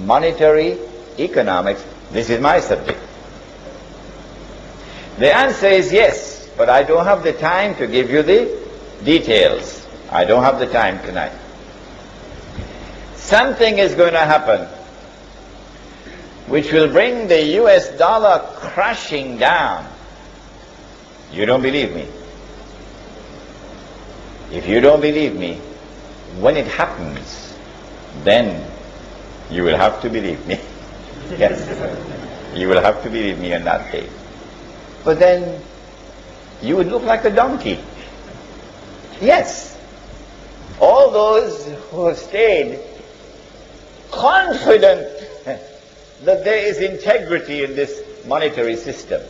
monetary, economics. This is my subject. The answer is yes, but I don't have the time to give you the details. I don't have the time tonight. Something is going to happen which will bring the US dollar crashing down. You don't believe me? If you don't believe me, when it happens, then you will have to believe me. Yes, you will have to believe me on that day. But then you would look like a donkey. Yes, all those who have stayed confident that there is integrity in this monetary system,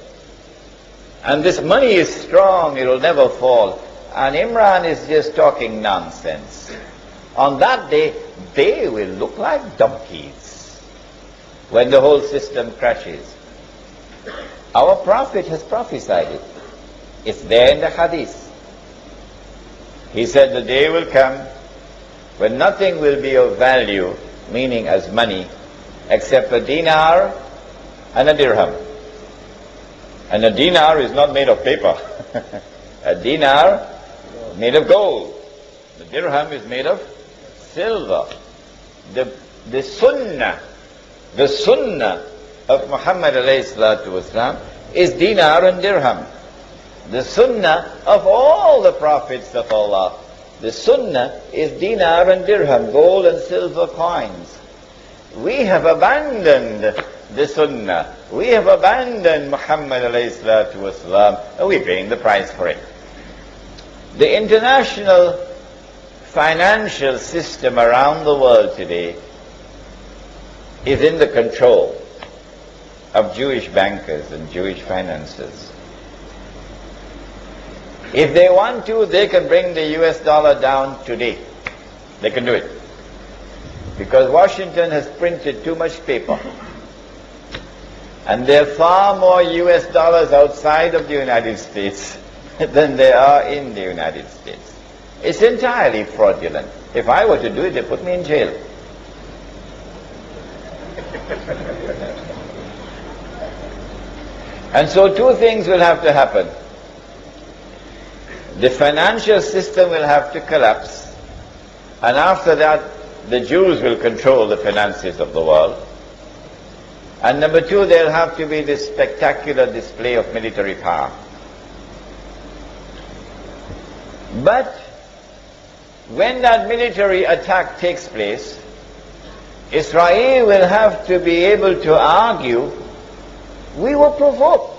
and this money is strong, it will never fall. and Imran is just talking nonsense. On that day, they will look like donkeys when the whole system crashes. Our Prophet has prophesied it. It's there in the hadith. He said the day will come when nothing will be of value, meaning as money, except a dinar and a dirham. And a dinar is not made of paper. A dinar made of gold. The dirham is made of silver. The sunnah of Muhammad alayhi salatu wasalam is dinar and dirham. The sunnah of all the prophets of Allah, the sunnah is dinar and dirham, gold and silver coins. We have abandoned the sunnah. We have abandoned Muhammad alayhi salatu wasalam, and we're paying the price for it. The international financial system around the world today is in the control of Jewish bankers and Jewish financiers. If they want to, they can bring the US dollar down today. They can do it. Because Washington has printed too much paper. And there are far more US dollars outside of the United States than there are in the United States. It's entirely fraudulent. If I were to do it, they put me in jail. And so two things will have to happen. The financial system will have to collapse, and after that, the Jews will control the finances of the world. And number two, there'll have to be this spectacular display of military power. But when that military attack takes place, Israel will have to be able to argue, we were provoked.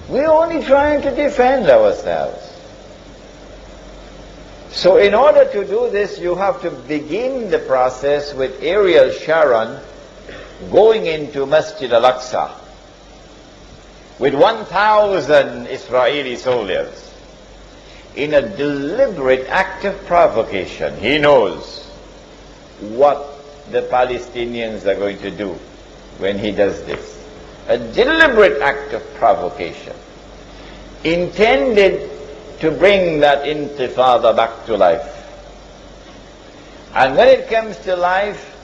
We're only trying to defend ourselves. So in order to do this, you have to begin the process with Ariel Sharon going into Masjid al-Aqsa with 1,000 Israeli soldiers in a deliberate act of provocation. He knows what the Palestinians are going to do when he does this. A deliberate act of provocation intended to bring that intifada back to life. And when it comes to life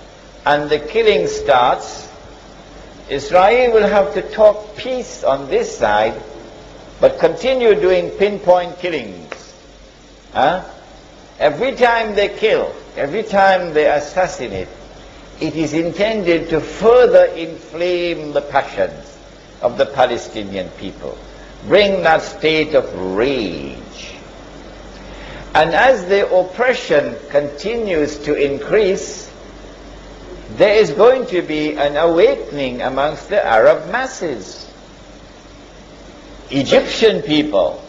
and the killing starts, Israel will have to talk peace on this side, but continue doing pinpoint killings. Every time they kill, every time they assassinate, it is intended to further inflame the passions of the Palestinian people, bring that state of rage. And as the oppression continues to increase, there is going to be an awakening amongst the Arab masses. Egyptian people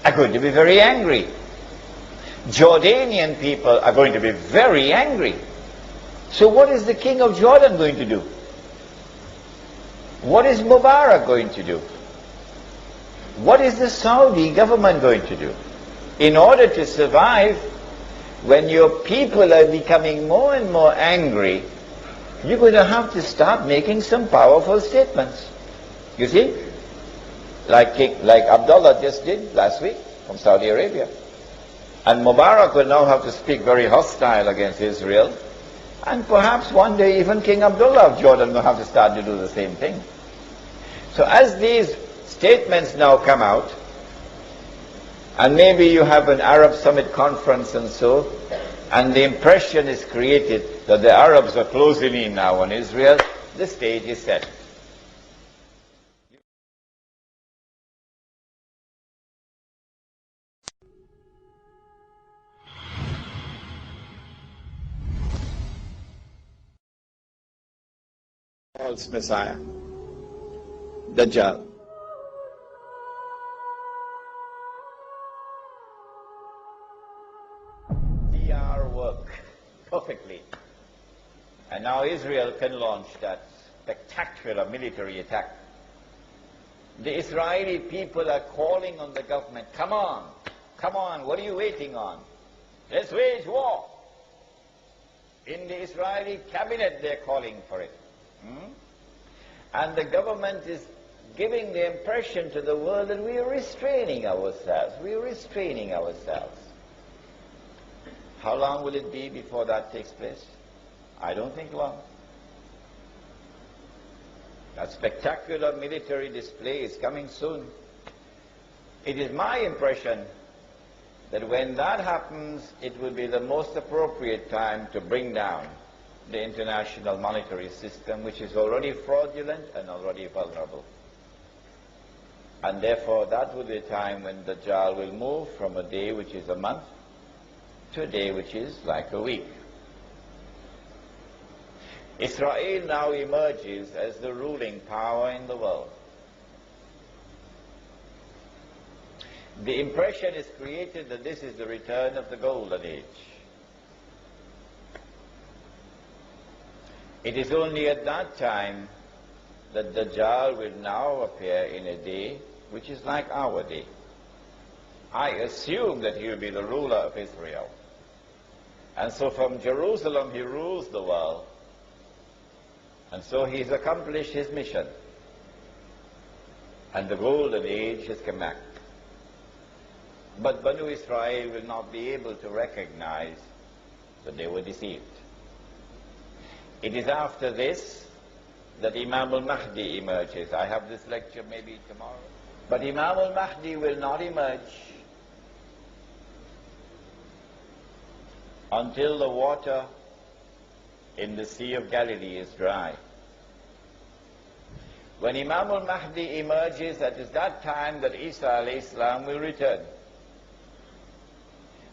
are going to be very angry. Jordanian people are going to be very angry. So what is the king of Jordan going to do? What is Mubarak going to do? What is the Saudi government going to do? In order to survive, when your people are becoming more and more angry, you're going to have to start making some powerful statements. You see? Like Abdullah just did last week from Saudi Arabia. And Mubarak will now have to speak very hostile against Israel. And perhaps one day even King Abdullah of Jordan will have to start to do the same thing. So as these statements now come out, and maybe you have an Arab Summit conference and so, and the impression is created that the Arabs are closing in now on Israel, the stage is set. False Messiah, Dajjâl. PR work perfectly. And now Israel can launch that spectacular military attack. The Israeli people are calling on the government, come on, what are you waiting on? Let's wage war. In the Israeli cabinet they're calling for it. And the government is giving the impression to the world that we are restraining ourselves. How long will it be before that takes place? I don't think long. A spectacular military display is coming soon. It is my impression that when that happens, it will be the most appropriate time to bring down the international monetary system, which is already fraudulent and already vulnerable. And therefore, that will be a time when Dajjâl will move from a day which is a month to a day which is like a week. Israel now emerges as the ruling power in the world. The impression is created that this is the return of the Golden Age. It is only at that time that Dajjâl will now appear in a day which is like our day. I assume that he will be the ruler of Israel. And so from Jerusalem he rules the world. And so he's accomplished his mission. And the Golden Age has come back. But Banu Israel will not be able to recognize that they were deceived. It is after this that Imam al-Mahdi emerges. I have this lecture maybe tomorrow. But Imam al-Mahdi will not emerge until the water in the Sea of Galilee is dry. When Imam al-Mahdi emerges, that is that time that Isa alayhi salam will return.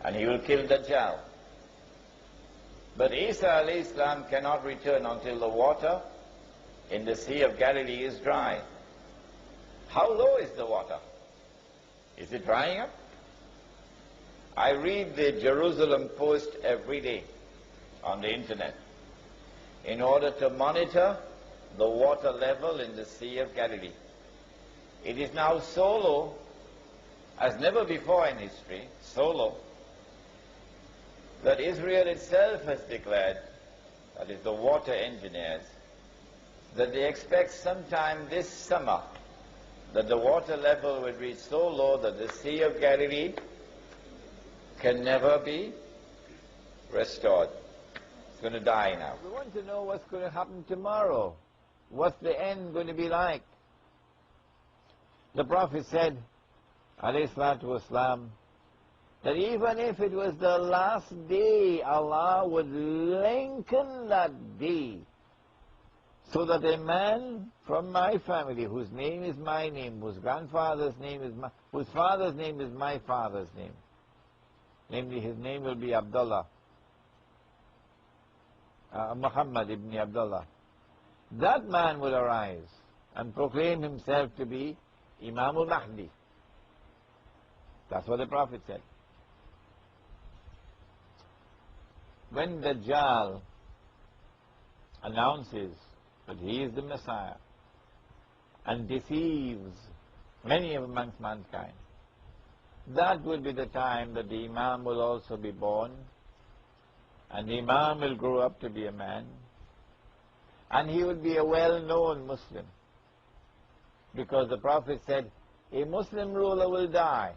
And he will kill Dajjal. But Isa alayhi salam cannot return until the water in the Sea of Galilee is dry. How low is the water? Is it drying up? I read the Jerusalem Post every day on the internet in order to monitor the water level in the Sea of Galilee. It is now so low, as never before in history, so low, that Israel itself has declared, that is the water engineers, that they expect sometime this summer that the water level will reach so low that the Sea of Galilee can never be restored. It's going to die now. We want to know what's going to happen tomorrow. What's the end going to be like? The Prophet said, alayhi salatu wasalam, that even if it was the last day, Allah would lengthen that day so that a man from my family, whose name is my name, whose grandfather's name is my, whose father's name is my father's name, namely his name will be Abdullah, Muhammad ibn Abdullah, that man will arise and proclaim himself to be Imam al-Mahdi. That's what the Prophet said. When Dajjal announces that he is the Messiah and deceives many amongst mankind, that will be the time that the Imam will also be born, and the Imam will grow up to be a man, and he will be a well-known Muslim, because the Prophet said, a Muslim ruler will die,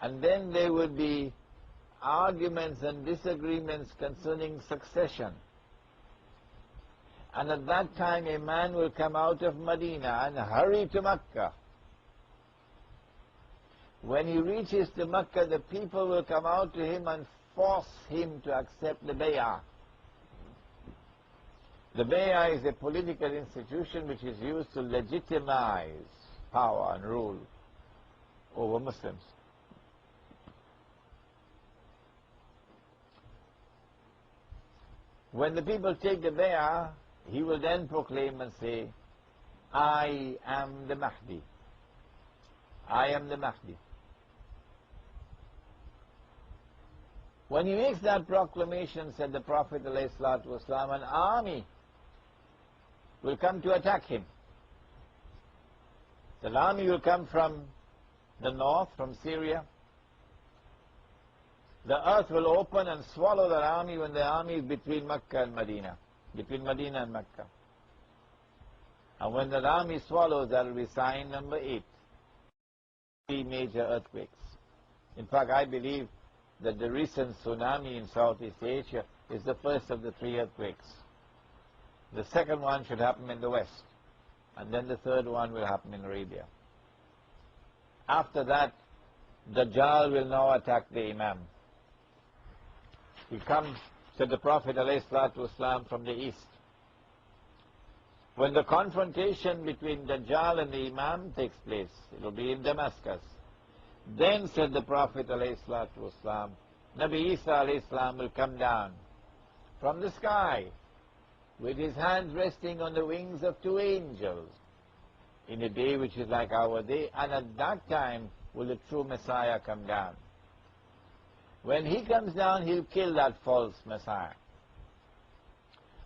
and then there will be arguments and disagreements concerning succession. And at that time a man will come out of Medina and hurry to Mecca. When he reaches to Mecca, the people will come out to him and force him to accept the bay'ah. The bay'ah is a political institution which is used to legitimize power and rule over Muslims. When the people take the bay'ah, he will then proclaim and say, I am the Mahdi. I am the Mahdi. When he makes that proclamation, said the Prophet ﷺ, an army will come to attack him. The army will come from the north, from Syria. The earth will open and swallow that army when the army is between Mecca and Medina, between Medina and Mecca. And when that army swallows, that will be sign number 8. 3 major earthquakes. In fact, I believe that the recent tsunami in Southeast Asia is the first of the 3 earthquakes. The second one should happen in the west, and then the third one will happen in Arabia. After that, Dajjâl will now attack the Imam. He comes, said the Prophet ﷺ, from the east. When the confrontation between Dajjal and the Imam takes place, it will be in Damascus. Then, said the Prophet ﷺ, Nabi Isa ﷺ will come down from the sky with his hands resting on the wings of 2 angels in a day which is like our day, and at that time will the true Messiah come down. When he comes down, he'll kill that false Messiah.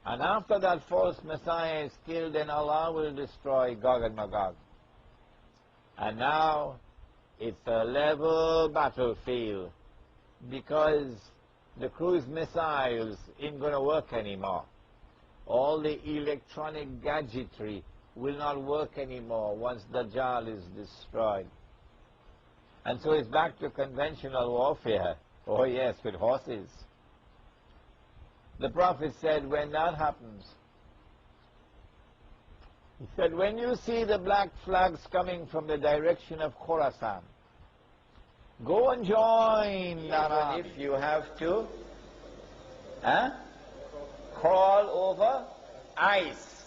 And after that false Messiah is killed, then Allah will destroy Gog and Magog. And now it's a level battlefield, because the cruise missiles ain't going to work anymore. All the electronic gadgetry will not work anymore once Dajjal is destroyed. And so it's back to conventional warfare. Oh yes, with horses. The Prophet said, when that happens, he said, when you see the black flags coming from the direction of Khorasan, go and join that army. If you have to crawl over ice,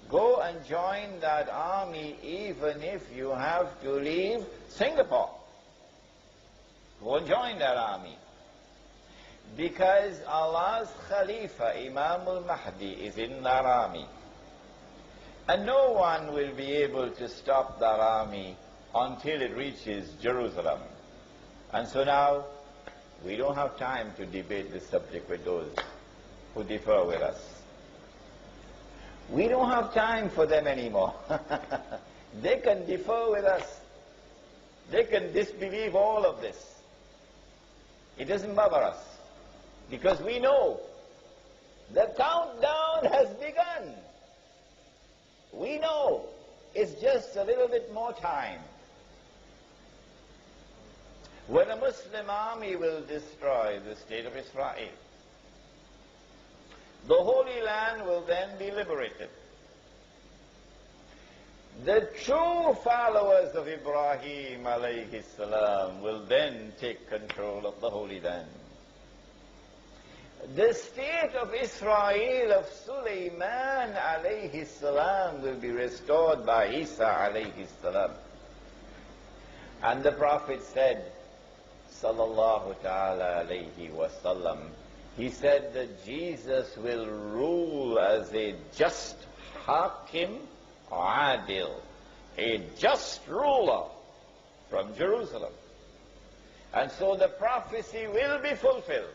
go and join that army, even if you have to leave Singapore. Go and join that army. Because Allah's Khalifa, Imam al-Mahdi, is in that army. And no one will be able to stop that army until it reaches Jerusalem. And so now, we don't have time to debate this subject with those who differ with us. We don't have time for them anymore. They can differ with us. They can disbelieve all of this. It doesn't bother us, because we know the countdown has begun. We know it's just a little bit more time when a Muslim army will destroy the state of Israel. The Holy Land will then be liberated. The true followers of Ibrahim alayhi salam will then take control of the Holy Land. The state of Israel of Sulaiman alayhi salam will be restored by Isa alayhi salam. And the Prophet said, sallallahu ta'ala alayhi wasallam, he said that Jesus will rule as a just hakim, adil, a just ruler from Jerusalem. And so the prophecy will be fulfilled.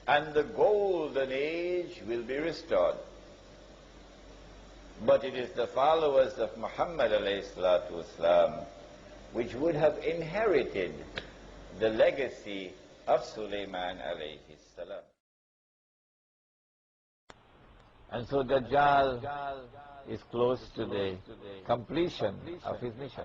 And the golden age will be restored. But it is the followers of Muhammad alayhi salatu wasalam which would have inherited the legacy of Sulaiman alayhi salam. And so Dajjal is close to the completion of his mission.